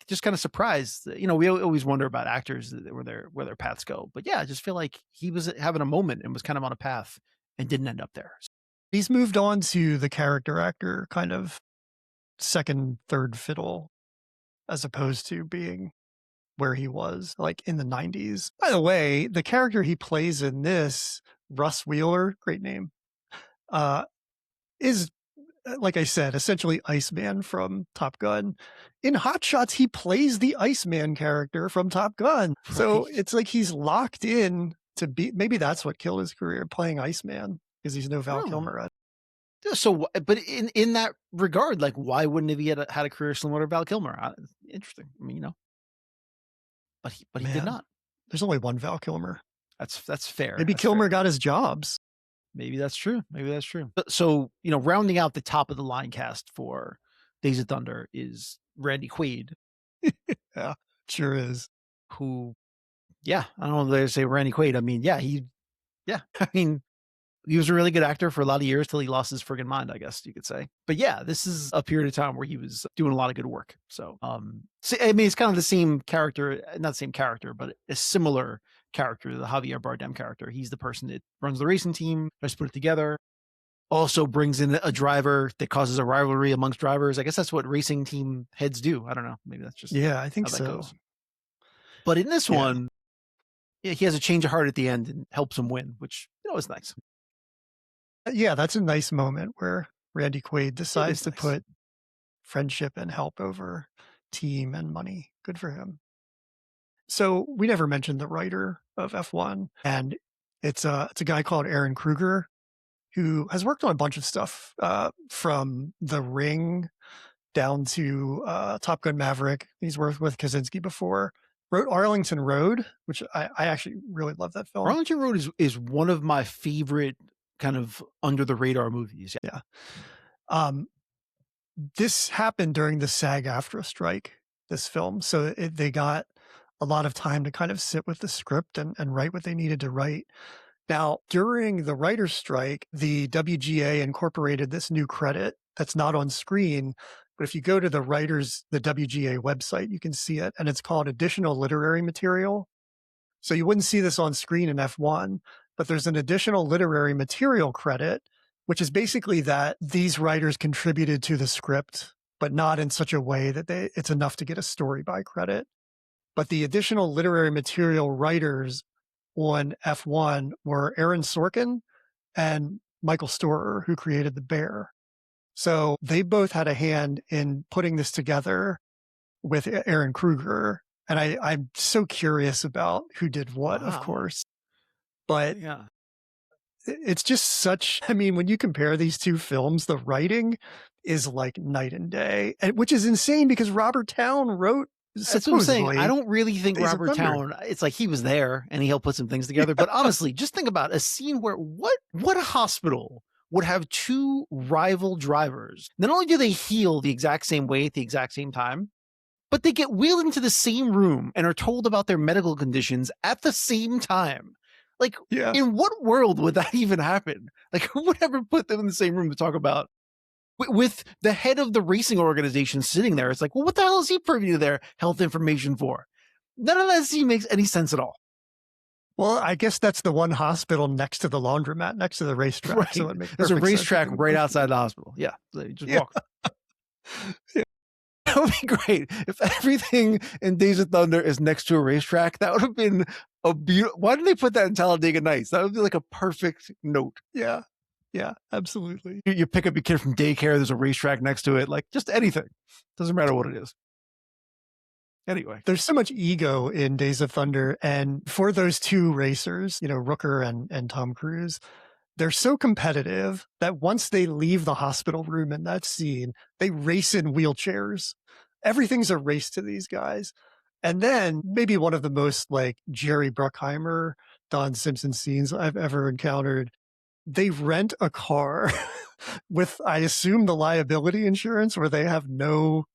just kinda surprised that, we always wonder about actors that where their paths go. But yeah, I just feel like he was having a moment and was kind of on a path and didn't end up there. He's moved on to the character actor kind of second, third fiddle as opposed to being where he was, like, in the '90s. By the way, the character he plays in this, Russ Wheeler, great name, uh, is, like I said, essentially Iceman from Top Gun. In Hot Shots, he plays the Iceman character from Top Gun. So Right. it's like he's locked in to be maybe that's what killed his career, playing Iceman, because he's no Val Oh. Kilmer. Yeah, so, but in that regard, like, why wouldn't have he had a career similar to Val Kilmer? Interesting. I mean, but he did Man, not. there's only one Val Kilmer. That's fair. Maybe That's fair. Kilmer got his jobs. Maybe that's true. Maybe that's true. So, rounding out the top of the line cast for Days of Thunder is Randy Quaid, Yeah, sure is. who, yeah, I don't know if they say Randy Quaid. I mean, yeah, yeah, I mean, he was a really good actor for a lot of years till he lost his friggin' mind, I guess you could say. But yeah, this is a period of time where he was doing a lot of good work. So, I mean, it's kind of the same character, not the same character, but a similar character to the Javier Bardem character. He's the person that runs the racing team, tries to put it together, also brings in a driver that causes a rivalry amongst drivers. I guess that's what racing team heads do. I don't know. Maybe that's just Yeah, I think how that so. goes. But in this Yeah. one, yeah, he has a change of heart at the end and helps him win, which is nice. Yeah, that's a nice moment where Randy Quaid It decides is to nice. put friendship and help over team and money. Good for him. So we never mentioned the writer of F1, and it's a guy called Aaron Kruger who has worked on a bunch of stuff, from The Ring down to Top Gun Maverick. He's worked with Kaczynski before. Wrote Arlington Road, which I actually really love that film. Arlington Road is one of my favorite kind of under the radar movies. Yeah. Um, this happened during the SAG-AFTRA strike, this film. So they got a lot of time to kind of sit with the script and write what they needed to write. Now, during the writer's strike, the WGA incorporated this new credit that's not on screen. But if you go to the WGA website, you can see it. And it's called additional literary material. So you wouldn't see this on screen in F1, but there's an additional literary material credit, which is basically that these writers contributed to the script, but not in such a way that it's enough to get a story by credit. But the additional literary material writers on F1 were Aaron Sorkin and Michael Storer, who created The Bear. So they both had a hand in putting this together with Aaron Kruger. And I'm so curious about who did what, of Wow. course. But Yeah. it's just such, I mean, when you compare these two films, the writing is like night and day, and which is insane because Robert Towne wrote That's what I'm saying. I supposedly don't really think Days of Robert Thunder. Towne, it's like he was there and he helped put some things together. But honestly, just think about a scene where what hospital would have two rival drivers? Not only do they heal the exact same way at the exact same time, but they get wheeled into the same room and are told about their medical conditions at the same time. Like, Yeah. in what world would that even happen? Like, who would ever put them in the same room to talk about with the head of the racing organization sitting there? It's like, well, what the hell is he privy to their health information for? None of that scene makes any sense at all. Well, I guess that's the one hospital next to the laundromat, next to the racetrack. So Right. it makes There's a perfect sense that racetrack they would right both outside the hospital. Yeah. So you just Yeah. walk. That would be great. If everything in Days of Thunder is next to a racetrack, that would have been a beautiful. Why didn't they put that in Talladega Nights? That would be like a perfect note. Yeah. Yeah, absolutely. You pick up your kid from daycare, there's a racetrack next to it, like just anything. Doesn't matter what it is. Anyway. There's so much ego in Days of Thunder, and for those two racers, Rooker and Tom Cruise, they're so competitive that once they leave the hospital room in that scene, they race in wheelchairs. Everything's a race to these guys. And then maybe one of the most like Jerry Bruckheimer, Don Simpson scenes I've ever encountered. They rent a car with, I assume, the liability insurance where they have no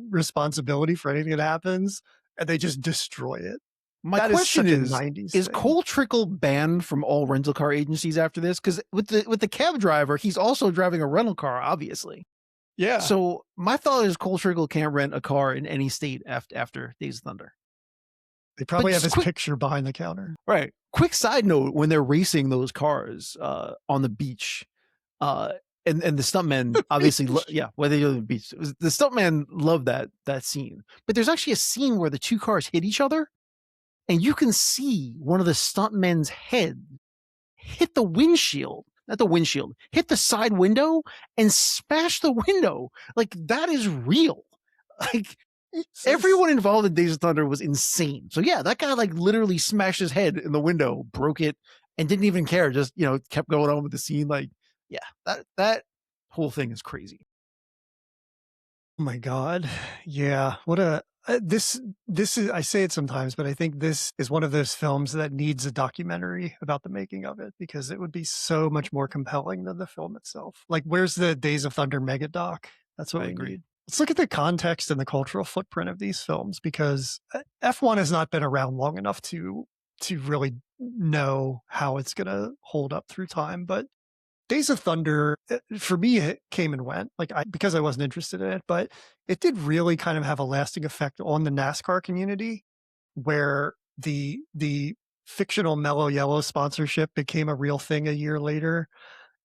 responsibility for anything that happens, and they just destroy it. My That is question such a '90s is thing. Cole Trickle banned from all rental car agencies after this? Because with the cab driver, he's also driving a rental car, obviously. Yeah. So my thought is Cole Trickle can't rent a car in any state after Days of Thunder. They But probably have just his quick picture behind the counter. right. Quick side note, when they're racing those cars, on the beach, uh, and the stuntmen obviously yeah, where they go to the beach. The stuntman loved that scene. But there's actually a scene where the 2 cars hit each other, and you can see one of the stuntmen's head hit the windshield, not the windshield, hit the side window and smash the window. Like, that is real. Like, Jesus. everyone involved in Days of Thunder was insane. So yeah, that guy like literally smashed his head in the window, broke it, and didn't even care. Just kept going on with the scene. Like, yeah, that whole thing is crazy. Oh my god. Yeah, what a this is I say it sometimes, but I think this is one of those films that needs a documentary about the making of it because it would be so much more compelling than the film itself. Like, where's the Days of Thunder mega doc? That's what I we agree. need. Let's look at the context and the cultural footprint of these films because F1 has not been around long enough to really know how it's going to hold up through time, but Days of Thunder, for me, it came and went, like, because I wasn't interested in it, but it did really kind of have a lasting effect on the NASCAR community, where the fictional Mellow Yellow sponsorship became a real thing a year later,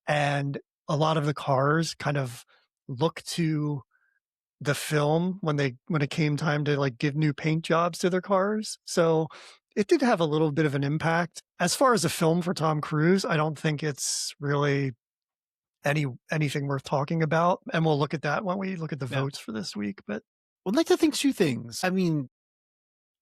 and a lot of the cars kind of look to the film when it came time to, like, give new paint jobs to their cars, so it did have a little bit of an impact. As far as a film for Tom Cruise, I don't think it's really anything worth talking about, and we'll look at that when we look at the Yeah. votes for this week, but I'd like to think 2 things. I mean,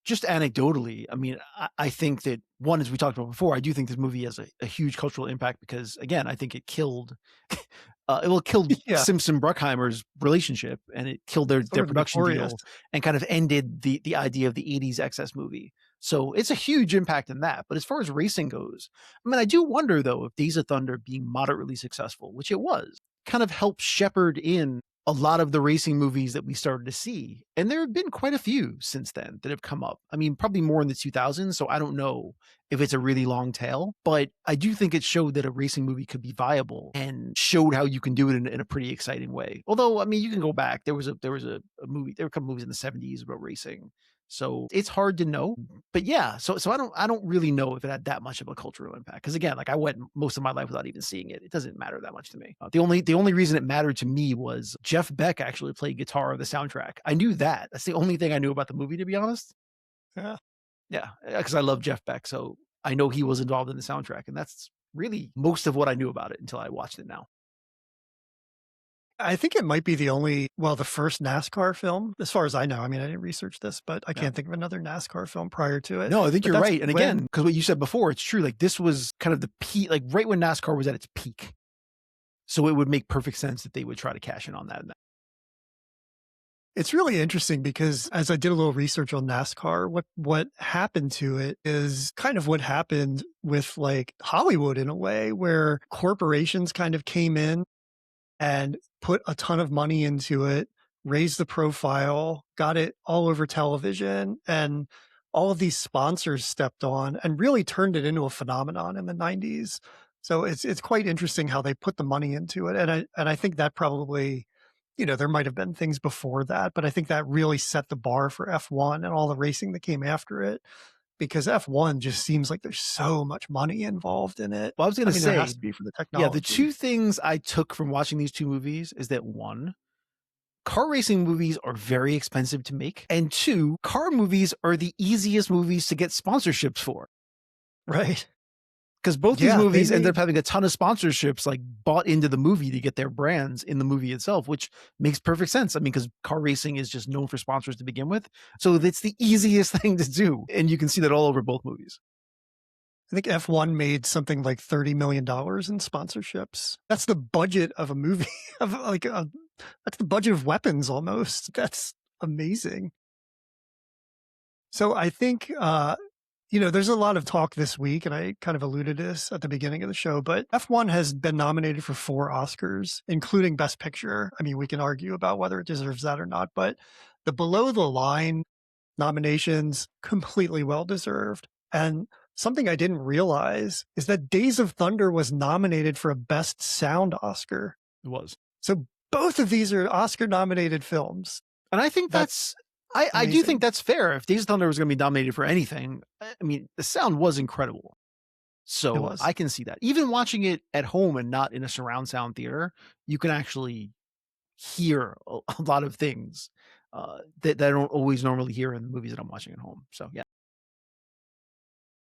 just anecdotally, I mean, I think that one, as we talked about before, I do think this movie has a huge cultural impact because, again, I think it killed, it killed yeah, Simpson Bruckheimer's relationship, and it killed their sort of production notorious. deal, and kind of ended the idea of the '80s excess movie. So it's a huge impact in that. But as far as racing goes, I mean, I do wonder though if Days of Thunder being moderately successful, which it was, kind of helped shepherd in a lot of the racing movies that we started to see. And there have been quite a few since then that have come up. I mean, probably more in the 2000s. So I don't know if it's a really long tail, but I do think it showed that a racing movie could be viable and showed how you can do it in a pretty exciting way. Although, I mean, you can go back. There was a movie, there were a couple movies in the 70s about racing. So it's hard to know. But yeah, so I don't really know if it had that much of a cultural impact. Because again, like I went most of my life without even seeing it. It doesn't matter that much to me. The only reason it mattered to me was Jeff Beck actually played guitar on the soundtrack. I knew that. That's the only thing I knew about the movie, to be honest. Yeah. Yeah, because I love Jeff Beck, so I know he was involved in the soundtrack, and that's really most of what I knew about it until I watched it now. I think it might be the first NASCAR film, as far as I know. I mean, I didn't research this, but I Yeah. can't think of another NASCAR film prior to it. No, I think But you're that's right, and again, when because what you said before, it's true. Like this was kind of the peak, like right when NASCAR was at its peak. So it would make perfect sense that they would try to cash in on that. it's really interesting because as I did a little research on NASCAR, what happened to it is kind of what happened with, like, Hollywood in a way, where corporations kind of came in and put a ton of money into it, raised the profile, got it all over television, and all of these sponsors stepped on and really turned it into a phenomenon in the '90s. So it's quite interesting how they put the money into it, and I think that probably, there might have been things before that, but I think that really set the bar for F1 and all the racing that came after it, because F1 just seems like there's so much money involved in it. Well, I was I gonna mean, there has say, to be for the yeah, the technology. 2 things I took from watching these 2 movies is that 1, car racing movies are very expensive to make, and 2, car movies are the easiest movies to get sponsorships for. Right. Because both these Yeah, they movies ended up made having a ton of sponsorships, like, bought into the movie to get their brands in the movie itself, which makes perfect sense. I mean, because car racing is just known for sponsors to begin with, so it's the easiest thing to do, and you can see that all over both movies. I think F1 made something like $30 million in sponsorships. That's the budget of a movie of like that's the budget of weapons almost. That's amazing. So I think there's a lot of talk this week, and I kind of alluded to this at the beginning of the show, but F1 has been nominated for 4 Oscars, including Best Picture. I mean, we can argue about whether it deserves that or not, but the below the line nominations, completely well deserved. And something I didn't realize is that Days of Thunder was nominated for a Best Sound Oscar. It was. So both of these are Oscar nominated films. And I think That's that's I do think amazing. that's fair. If Days of Thunder was gonna be nominated for anything, I mean, the sound was incredible. It So was. I can see that. Even watching it at home and not in a surround sound theater, you can actually hear a lot of things, that I don't always normally hear in the movies that I'm watching at home. So, yeah.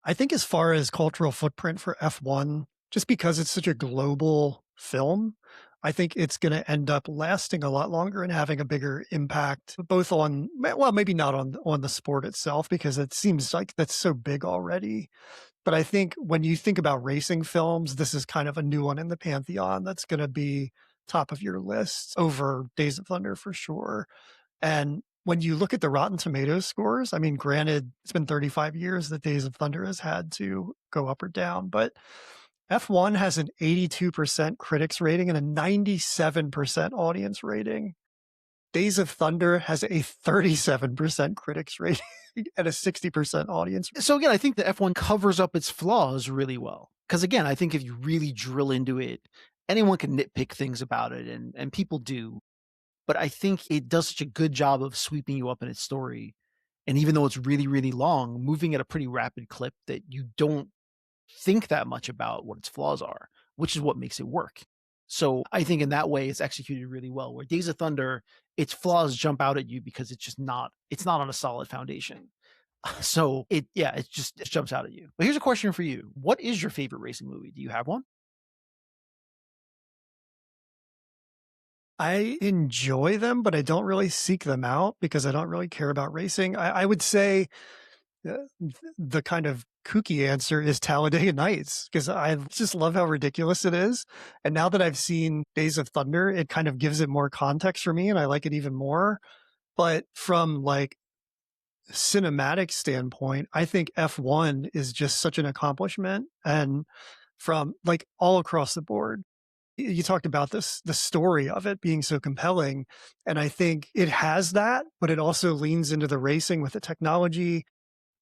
I think as far as cultural footprint for F1, just because it's such a global film, I think it's gonna end up lasting a lot longer and having a bigger impact both on well, maybe not on the sport itself because it seems like that's so big already. But I think when you think about racing films, this is kind of a new one in the pantheon that's gonna be top of your list over Days of Thunder for sure. And when you look at the Rotten Tomatoes scores, I mean, granted, it's been 35 years that Days of Thunder has had to go up or down, but F1 has an 82% critics rating and a 97% audience rating. Days of Thunder has a 37% critics rating and a 60% audience. So again, I think the F1 covers up its flaws really well. Because again, I think if you really drill into it, anyone can nitpick things about it, and people do. But I think it does such a good job of sweeping you up in its story. And even though it's really, really long, moving at a pretty rapid clip that you don't think that much about what its flaws are, which is what makes it work. So I think in that way it's executed really well. Where Days of Thunder, its flaws jump out at you because it's not on a solid foundation. So it jumps out at you. But here's a question for you. What is your favorite racing movie? Do you have one? I enjoy them, but I don't really seek them out because I don't really care about racing. I would say the kind of kooky answer is Talladega Nights because I just love how ridiculous it is. And now that I've seen Days of Thunder, it kind of gives it more context for me and I like it even more. But from like cinematic standpoint, I think F1 is just such an accomplishment and from like all across the board. You talked about the story of it being so compelling and I think it has that, but it also leans into the racing with the technology.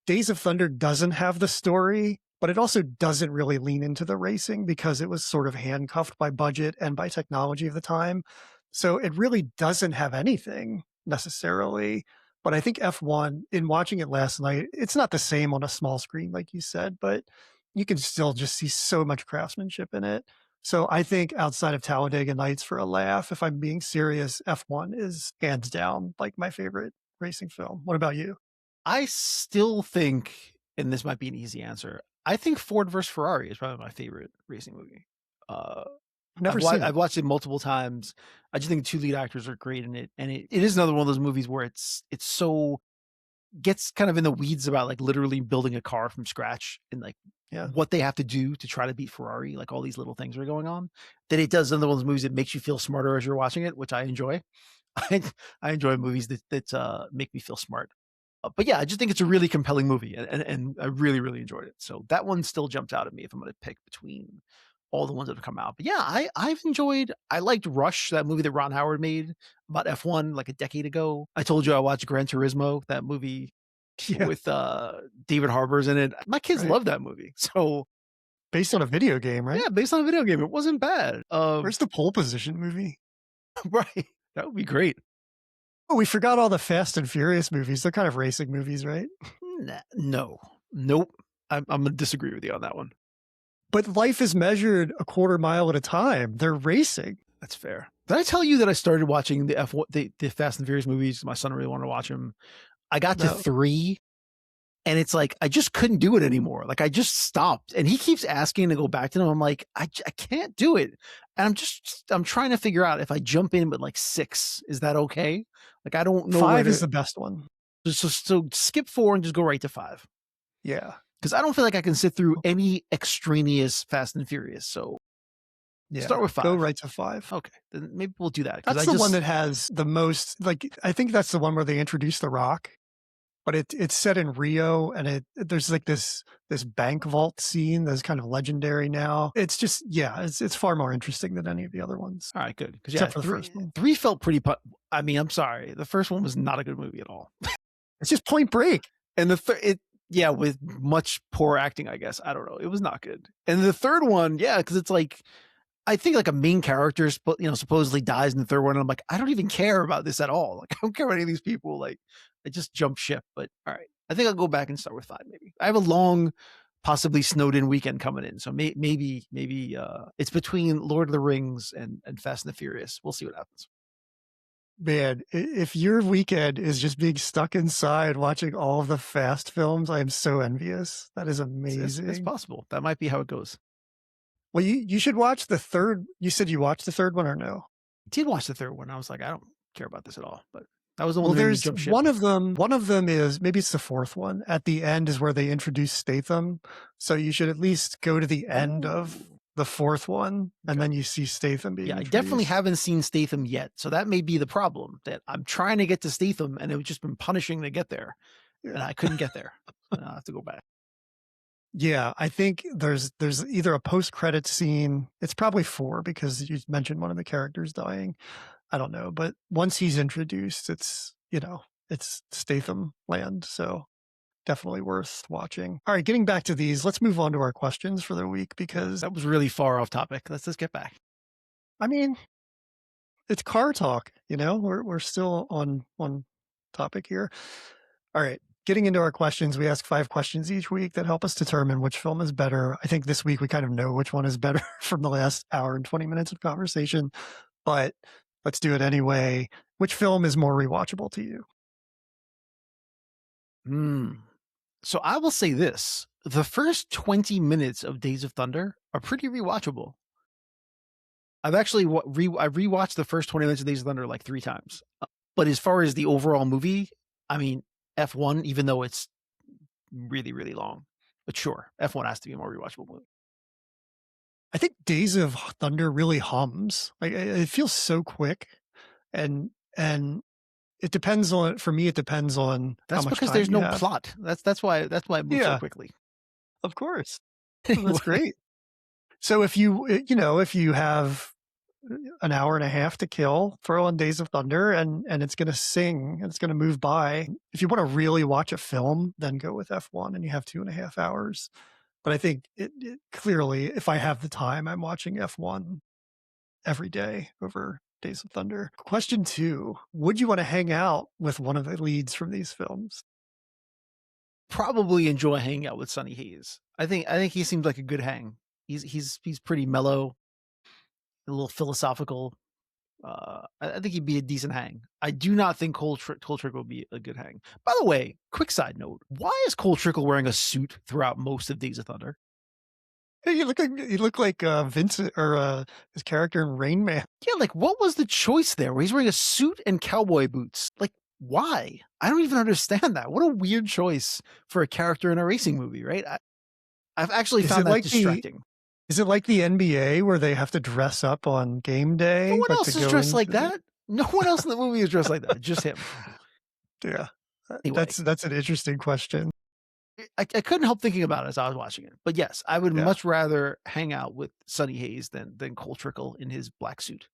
Days of Thunder doesn't have the story, but it also doesn't really lean into the racing because it was sort of handcuffed by budget and by technology of the time. So it really doesn't have anything necessarily. But I think F1, in watching it last night, it's not the same on a small screen, like you said, but you can still just see so much craftsmanship in it. So I think outside of Talladega Nights for a laugh, if I'm being serious, F1 is hands down like my favorite racing film. What about you? I still think, and this might be an easy answer, I think Ford versus Ferrari is probably my favorite racing movie. Uh, I've never seen it. I've watched it multiple times. I just think the two lead actors are great in it, and it is another one of those movies where it's so gets kind of in the weeds about like literally building a car from scratch and like Yeah. what they have to do to try to beat Ferrari, like all these little things are going on. That it does another one of those movies that makes you feel smarter as you're watching it, which I enjoy. I, I enjoy movies that make me feel smart. But yeah, I just think it's a really compelling movie, and I really really enjoyed it. So that one still jumps out at me if I'm going to pick between all the ones that have come out. But yeah, I've enjoyed. I liked Rush, that movie that Ron Howard made about F1 like a decade ago. I told you I watched Gran Turismo, that movie Yeah. with David Harbour's in it. My kids Right. love that movie. So Based on a video game, right? yeah, based on a video game, it wasn't bad. Where's the pole position movie? Right, that would be great. Oh, we forgot all the Fast and Furious movies. They're kind of racing movies, right? No, nope. I'm gonna disagree with you on that one. But life is measured a quarter mile at a time. They're racing. That's fair. Did I tell you that I started watching the F1, the Fast and Furious movies? My son really wanted to watch them. I got to No. 3, and it's like I just couldn't do it anymore. Like I just stopped, and he keeps asking to go back to them. I'm like, I can't do it, and I'm trying to figure out if I jump in with like 6, is that okay? Like I don't know where 5 is to the best one. so skip 4 and just go right to 5 Yeah. because I don't feel like I can sit through any extraneous Fast and Furious. So start Yeah. with Go 5. right to 5. Okay, then maybe we'll do that because That's I the one just that has the most like I think that's the one where they introduced The Rock, but it's set in Rio and there's like this bank vault scene that's kind of legendary now. It's just yeah, it's far more interesting than any of the other ones, all right, good because yeah, except for the first one. 3 felt pretty. I mean, I'm sorry, the first one was not a good movie at all. It's just Point Break. And the it yeah, with much poor acting, I guess. I don't know. It was not good. And the third one, yeah, because it's like I think like a main character, supposedly dies in the third one. And I'm like, I don't even care about this at all. Like, I don't care about any of these people. Like, I just jump ship. But all right, I think I'll go back and start with five. Maybe I have a long, possibly snowed in weekend coming in, so maybe it's between Lord of the Rings and Fast and the Furious. We'll see what happens. Man, if your weekend is just being stuck inside watching all of the Fast films, I am so envious. That is It's amazing. possible that might be how it goes. Well, you should watch the third. You said you watched the third one or no? I did watch the third one. I was like, I don't care about this at all. But that was the one Well, that made me there's jump ship. one of them is maybe it's the fourth one. At the end is where they introduce Statham. So you should at least go to the end of Oh, the fourth one and okay. then you see Statham being Yeah, I definitely introduced. haven't seen Statham yet. So that may be the problem that I'm trying to get to Statham and it's just been punishing to get there. And Yeah. I couldn't get there. So now I have to go back. Yeah, I think there's either a post-credit scene. It's probably 4 because you mentioned one of the characters dying. I don't know, but once he's introduced, it's Statham land, so definitely worth watching. All right, getting back to these, let's move on to our questions for the week Yeah, because that was really far off topic. Let's just get back. I mean, it's car talk, We're still on topic here. All right. Getting into our questions, we ask 5 questions each week that help us determine which film is better. I think this week we kind of know which one is better from the last hour and 20 minutes of conversation, but let's do it anyway. Which film is more rewatchable to you? Hmm. So I will say this: the first 20 minutes of Days of Thunder are pretty rewatchable. I've actually I rewatched the first 20 minutes of Days of Thunder like 3 times. But as far as the overall movie, I mean, F1, even though it's really, really long, but sure, F1 has to be a more rewatchable movie. I think Days of Thunder really hums. Like it feels so quick and it depends on for me it depends on how That's much because time there's you no have. plot. That's why it moves so Yeah, quickly. of course. That's Anyway, great. So if you have an hour and a half to kill, throw on Days of Thunder and it's going to sing and it's going to move by. If you want to really watch a film, then go with F1 and you have 2.5 hours. But I think it clearly, if I have the time, I'm watching F1 every day over Days of Thunder. Question 2, would you want to hang out with one of the leads from these films? probably enjoy hanging out with Sonny Hayes. I think he seems like a good hang. He's pretty mellow, a little philosophical. I think he'd be a decent hang. I do not think Cole Trickle would be a good hang. By the way, quick side note: why is Cole Trickle wearing a suit throughout most of Days of Thunder? Hey, you look like Vincent or his character in Rain Man. Yeah, like what was the choice there? Where he's wearing a suit and cowboy boots? Like why? I don't even understand that. What a weird choice for a character in a racing movie, right? I've actually Is found it that like the distracting. Is it like the NBA where they have to dress up on game No day, one like to else is go dressed like into the that. No one else in the movie is dressed like that. Just him. yeah. Anyway, That's an interesting question. I couldn't help thinking about it as I was watching it. But yes, I would Yeah. much rather hang out with Sonny Hayes than Cole Trickle in his black suit.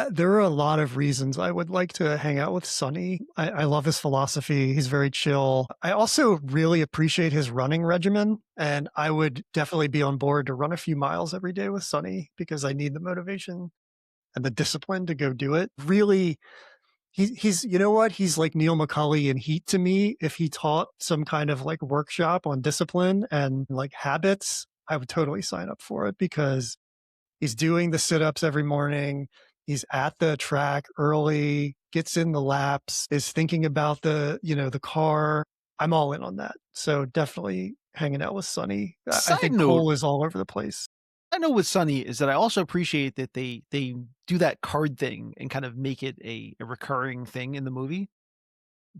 There are a lot of reasons I would like to hang out with Sonny. I love his philosophy. He's very chill. I also really appreciate his running regimen, and I would definitely be on board to run a few miles every day with Sonny because I need the motivation and the discipline to go do it. Really, he's you know what? He's like Neil McCauley in Heat to me. If he taught some kind of like workshop on discipline and like habits, I would totally sign up for it because he's doing the sit-ups every morning. He's at the track early, gets in the laps, is thinking about the car. I'm all in on that. So definitely hanging out with Sonny. I Side think note, Cole is all over the place. I know with Sunny is that I also appreciate that they do that card thing and kind of make it a recurring thing in the movie,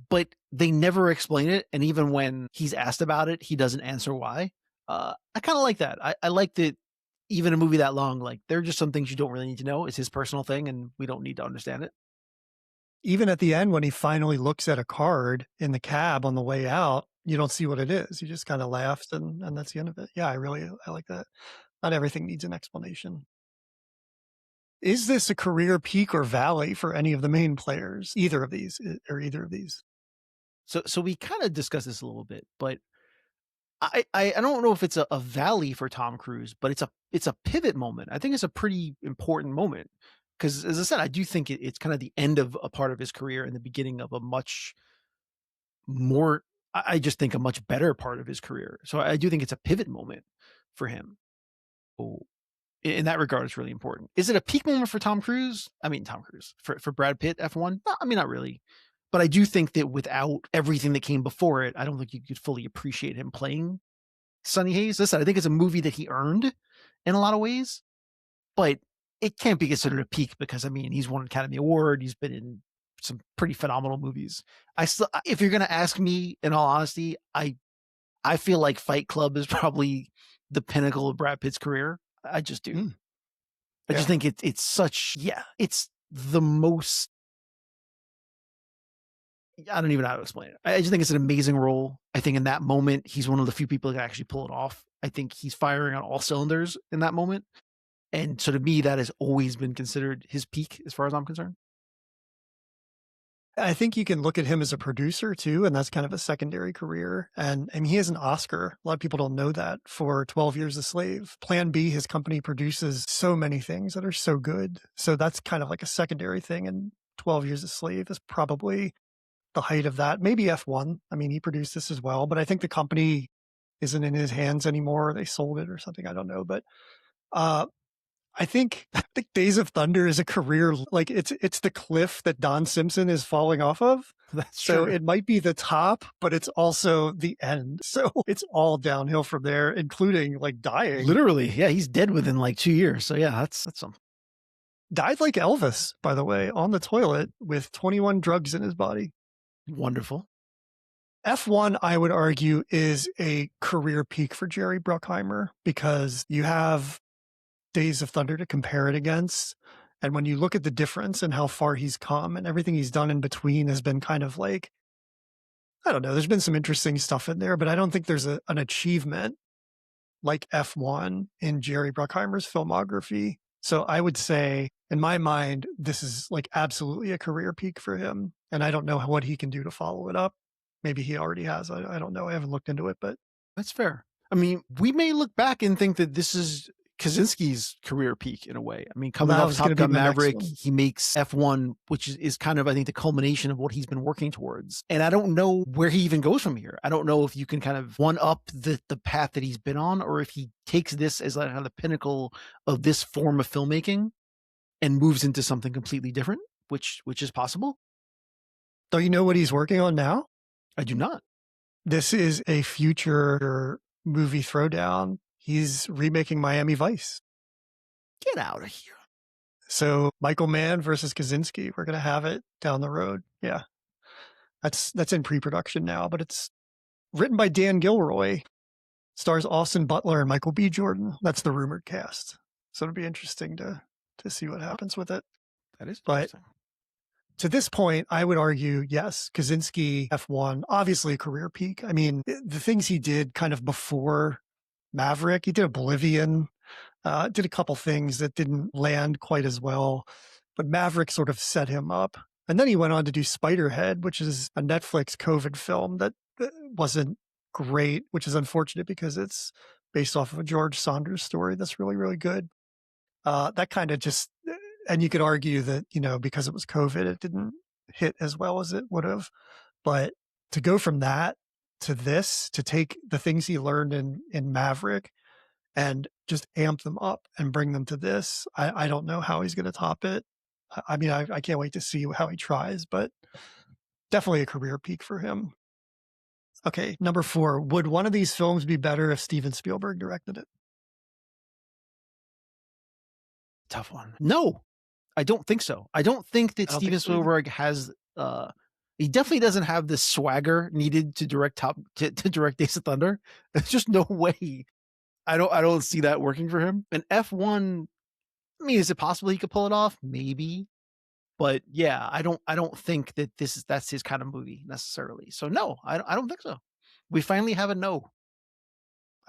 but they never explain it. And even when he's asked about it, he doesn't answer why. I kind of like that. I like that even a movie that long, like there are just some things you don't really need to know. It's his personal thing, and we don't need to understand it. Even at the end, when he finally looks at a card in the cab on the way out, you don't see what it is. He just kind of laughs and that's the end of it. Yeah, I like that. Not everything needs an explanation. Is this a career peak or valley for any of the main players? Either of these or either of these? So we kinda discussed this a little bit, but I don't know if it's a valley for Tom Cruise, but it's a pivot moment. I think it's a pretty important moment because, as I said, I do think it's kind of the end of a part of his career and the beginning of a much more I just think a much better part of his career. So I do think it's a pivot moment for him. Oh, in that regard, it's really important. Is it a peak moment for Tom Cruise? I mean, Tom Cruise for Brad Pitt F1? No, I mean, not really. But I do think that without everything that came before it, I don't think you could fully appreciate him playing Sonny Hayes. Listen, I think it's a movie that he earned in a lot of ways, but it can't be considered a peak because I mean he's won an Academy Award. He's been in some pretty phenomenal movies. I still, if you're gonna ask me, in all honesty, I feel like Fight Club is probably the pinnacle of Brad Pitt's career. I just do. Mm, I just yeah. think it's such yeah, it's the most I don't even know how to explain it. I just think it's an amazing role. I think in that moment, he's one of the few people that can actually pull it off. I think he's firing on all cylinders in that moment. And so to me, that has always been considered his peak as far as I'm concerned. I think you can look at him as a producer too, and that's kind of a secondary career. And I mean, he has an Oscar. A lot of people don't know that for 12 Years a Slave. Plan B, his company produces so many things that are so good. So that's kind of like a secondary thing. And 12 Years a Slave is probably the height of that. Maybe F1. I mean, he produced this as well, but I think the company isn't in his hands anymore. They sold it or something. I don't know. But uh, I think Days of Thunder is a career like it's the cliff that Don Simpson is falling off of. That's So true. it might be the top, but it's also the end. So it's all downhill from there, including like dying. Literally, yeah, he's dead within like 2 years. So yeah, that's something Died like Elvis, by the way, on the toilet with 21 drugs in his body. wonderful. F1, I would argue, is a career peak for Jerry Bruckheimer because you have Days of Thunder to compare it against. And when you look at the difference and how far he's come and everything he's done in between has been kind of like, I don't know, there's been some interesting stuff in there, but I don't think there's an achievement like F1 in Jerry Bruckheimer's filmography. So I would say, in my mind, this is like absolutely a career peak for him. And I don't know what he can do to follow it up. Maybe he already has. I don't know. I haven't looked into it, but That's fair. I mean, we may look back and think that this is Kaczynski's career peak in a way. I mean, coming that off was going Top to be Gun my next Maverick, one. he makes F1, which is kind of, I think, the culmination of what he's been working towards. And I don't know where he even goes from here. I don't know if you can kind of one up the path that he's been on, or if he takes this as like kind of the pinnacle of this form of filmmaking and moves into something completely different, which is possible. Don't you know what he's working on now? I do not. This is a future movie throwdown. He's remaking Miami Vice. Get out of here. So Michael Mann versus Kaczynski. We're gonna have it down the road. Yeah, that's in pre-production now, but it's written by Dan Gilroy. Stars Austin Butler and Michael B. Jordan. That's the rumored cast. So it'll be interesting to see what Oh, happens with it. that is But interesting. to this point, I would argue, yes, Kaczynski F1, obviously a career peak. I mean, the things he did kind of before Maverick, he did Oblivion, did a couple things that didn't land quite as well, but Maverick sort of set him up. And then he went on to do Spiderhead, which is a Netflix COVID film that wasn't great, which is unfortunate because it's based off of a George Saunders story that's really, really good. That kind of just, and you could argue that, you know, because it was COVID, it didn't hit as well as it would have. But to go from that to this, to take the things he learned in Maverick and just amp them up and bring them to this. I don't know how he's going to top it. I mean, I can't wait to see how he tries, but definitely a career peak for him. Okay, number 4. Would one of these films be better if Steven Spielberg directed it? Tough one. No, I don't think so. I don't think that I don't think Steven so either. Spielberg has he definitely doesn't have the swagger needed to direct to direct Days of Thunder. There's just no way. I don't see that working for him. And F1, I mean, is it possible he could pull it off? Maybe. But yeah, I don't think that that's his kind of movie necessarily. So no, I don't think so. We finally have a no.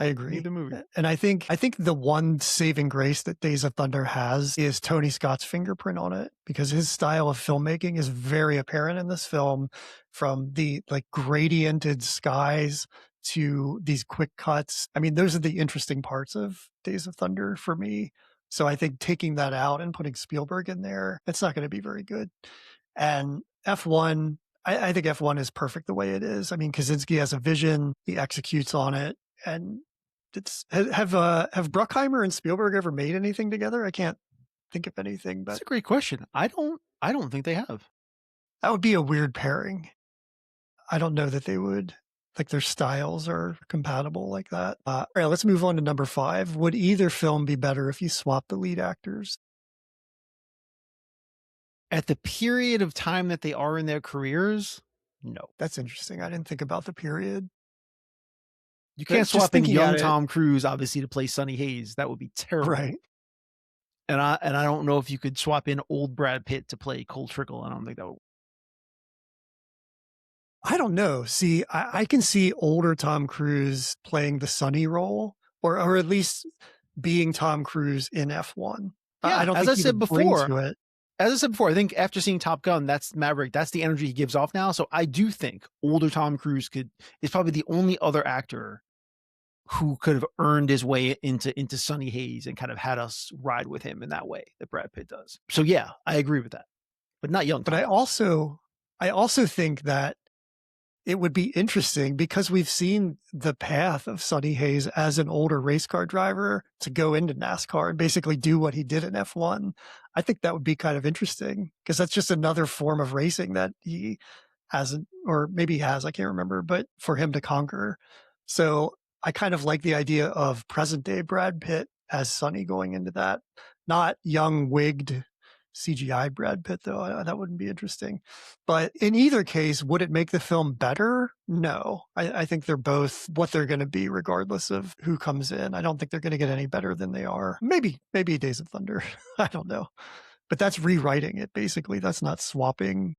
I agree. Neither movie. And I think the one saving grace that Days of Thunder has is Tony Scott's fingerprint on it, because his style of filmmaking is very apparent in this film, from the, like, gradiented skies to these quick cuts. I mean, those are the interesting parts of Days of Thunder for me. So I think taking that out and putting Spielberg in there, it's not gonna be very good. And F1, I think F1 is perfect the way it is. I mean, Kaczynski has a vision, he executes on it, and have Bruckheimer and Spielberg ever made anything together? I can't think of anything, That's but a great question. I don't think they have. that would be a weird pairing. I don't know that they would, like, their styles are compatible like that. Alright, let's move on to number 5. Would either film be better if you swap the lead actors? At the period of time that they are in their careers, no. That's interesting. I didn't think about the period. You can't But just swap in thinking at young it, Tom Cruise, obviously, to play Sonny Hayes. That would be terrible. right. And I don't know if you could swap in old Brad Pitt to play Cole Trickle. I don't think that would. I don't know. See, I can see older Tom Cruise playing the Sonny role, or at least being Tom Cruise in F1. I Yeah, don't as think I he said would bring before, to it. I think after seeing Top Gun, that's Maverick. That's the energy he gives off now. So I do think older Tom Cruise is probably the only other actor who could have earned his way into Sonny Hayes and kind of had us ride with him in that way that Brad Pitt does. So yeah, I agree with that, but not young But Tom Cruise. I also think that it would be interesting, because we've seen the path of Sonny Hayes as an older race car driver to go into NASCAR and basically do what he did in F1. I think that would be kind of interesting, because that's just another form of racing that he hasn't, or maybe he has, I can't remember, but for him to conquer. So I kind of like the idea of present day Brad Pitt as Sonny going into that, not young wigged CGI Brad Pitt, though. That wouldn't be interesting. But in either case, would it make the film better? No. I think they're both what they're going to be, regardless of who comes in. I don't think they're going to get any better than they are. Maybe Days of Thunder. I don't know. But that's rewriting it, basically. That's not swapping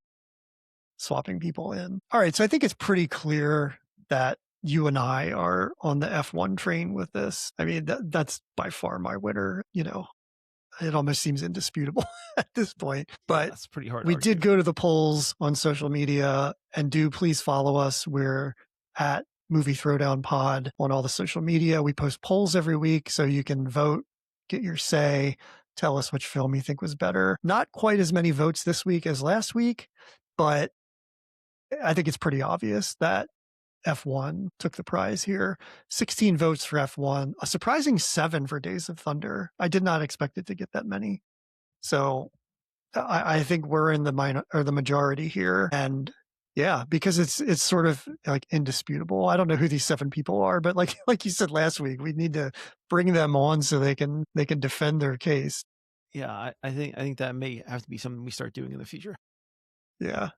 people in. All right. So I think it's pretty clear that you and I are on the F1 train with this. I mean, that's by far my winner. It almost seems indisputable at this point. Yeah, But that's pretty hard to we did argue. go to the polls on social media, and do please follow us. We're at Movie Throwdown Pod on all the social media. We post polls every week, so you can vote, get your say, tell us which film you think was better. Not quite as many votes this week as last week, but I think it's pretty obvious that F1 took the prize here. 16 votes for F1, a surprising 7 for Days of Thunder. I did not expect it to get that many. So I think we're in the majority here. And yeah, because it's sort of like indisputable. I don't know who these 7 people are, but like you said last week, we need to bring them on so they can defend their case. Yeah, I think that may have to be something we start doing in the future. Yeah.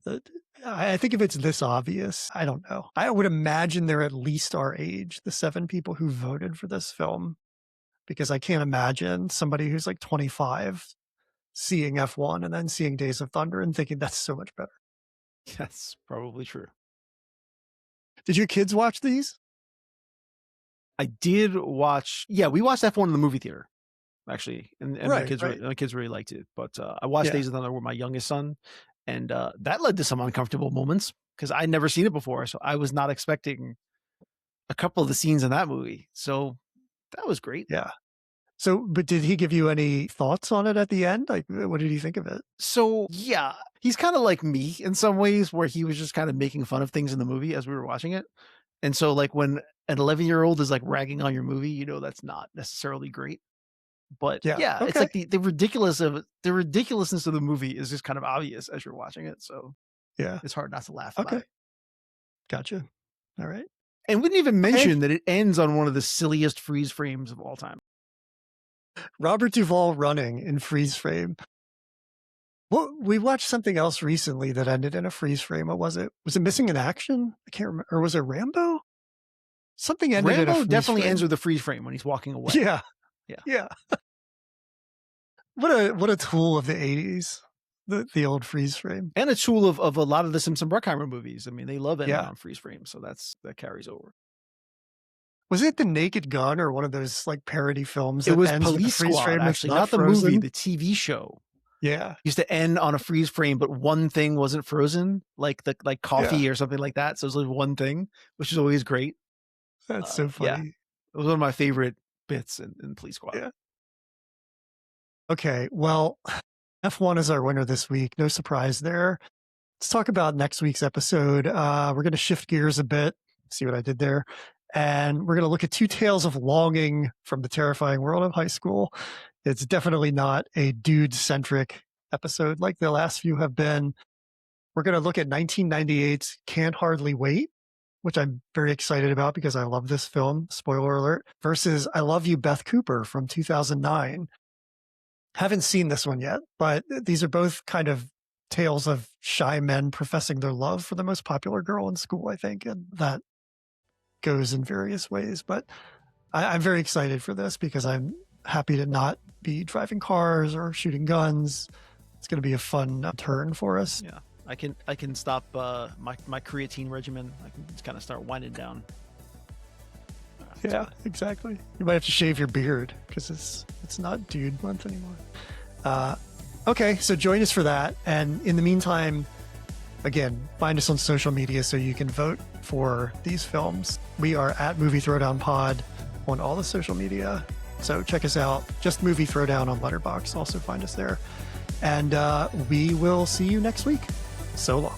Uh, I think if it's this obvious, I don't know. I would imagine they're at least our age, the 7 people who voted for this film, because I can't imagine somebody who's like 25 seeing F1 and then seeing Days of Thunder and thinking that's so much better. That's probably true. Did your kids watch these? I did watch. Yeah, we watched F1 in the movie theater actually, and Right, right. my kids really liked it. But I watched Yeah, Days of Thunder with my youngest son, and that led to some uncomfortable moments because I'd never seen it before, so I was not expecting a couple of the scenes in that movie. So that was great. yeah. So, but did he give you any thoughts on it at the end? Like, what did he think of it? So yeah, he's kind of like me in some ways, where he was just kind of making fun of things in the movie as we were watching it. And so, like when an 11-year-old is like ragging on your movie, that's not necessarily great. But Yeah. yeah, it's Okay. like the ridiculousness of the movie is just kind of obvious as you're watching it. So Yeah. it's hard not to laugh about Okay. it. Gotcha. All right. And we didn't even Okay. mention that it ends on one of the silliest freeze frames of all time. Robert Duvall running in freeze frame. Well, we watched something else recently that ended in a freeze frame. What was it? Was it Missing in Action? I can't remember. Or was it Rambo? Something ended in a Rambo freeze definitely ends frame. with a freeze frame when he's walking away. Yeah. Yeah. Yeah. What a tool of the 80s. The old freeze frame. And a tool of a lot of the Simpson Bruckheimer movies. I mean, they love ending Yeah. on freeze frames, so that carries over. Was it The Naked Gun or one of those, like, parody films It that was ends with a Police freeze Squad, frame that's actually, not not the movie, frozen? the TV show. Yeah, Used to end on a freeze frame, but one thing wasn't frozen, like yeah, coffee or something like that, so it was like one thing, which is always great. that's so Yeah, funny. it was one of my favorite bits in Police Squad. Yeah. Okay, well, F1 is our winner this week, no surprise there. Let's talk about next week's episode. We're gonna shift gears a bit, see what I did there, and we're gonna look at 2 tales of longing from the terrifying world of high school. It's definitely not a dude-centric episode like the last few have been. We're gonna look at 1998's Can't Hardly Wait, which I'm very excited about because I love this film, spoiler alert, versus I Love You, Beth Cooper from 2009. Haven't seen this one yet, but these are both kind of tales of shy men professing their love for the most popular girl in school, I think, and that goes in various ways. But I'm very excited for this because I'm happy to not be driving cars or shooting guns. It's going to be a fun turn for us. Yeah, I can stop my creatine regimen. I can just kind of start winding down. Yeah, exactly. You might have to shave your beard because it's not dude month anymore. Okay, so join us for that. And in the meantime, again, find us on social media so you can vote for these films. We are at Movie Throwdown Pod on all the social media. So check us out. Just Movie Throwdown on Letterboxd. Also find us there. And we will see you next week. So long.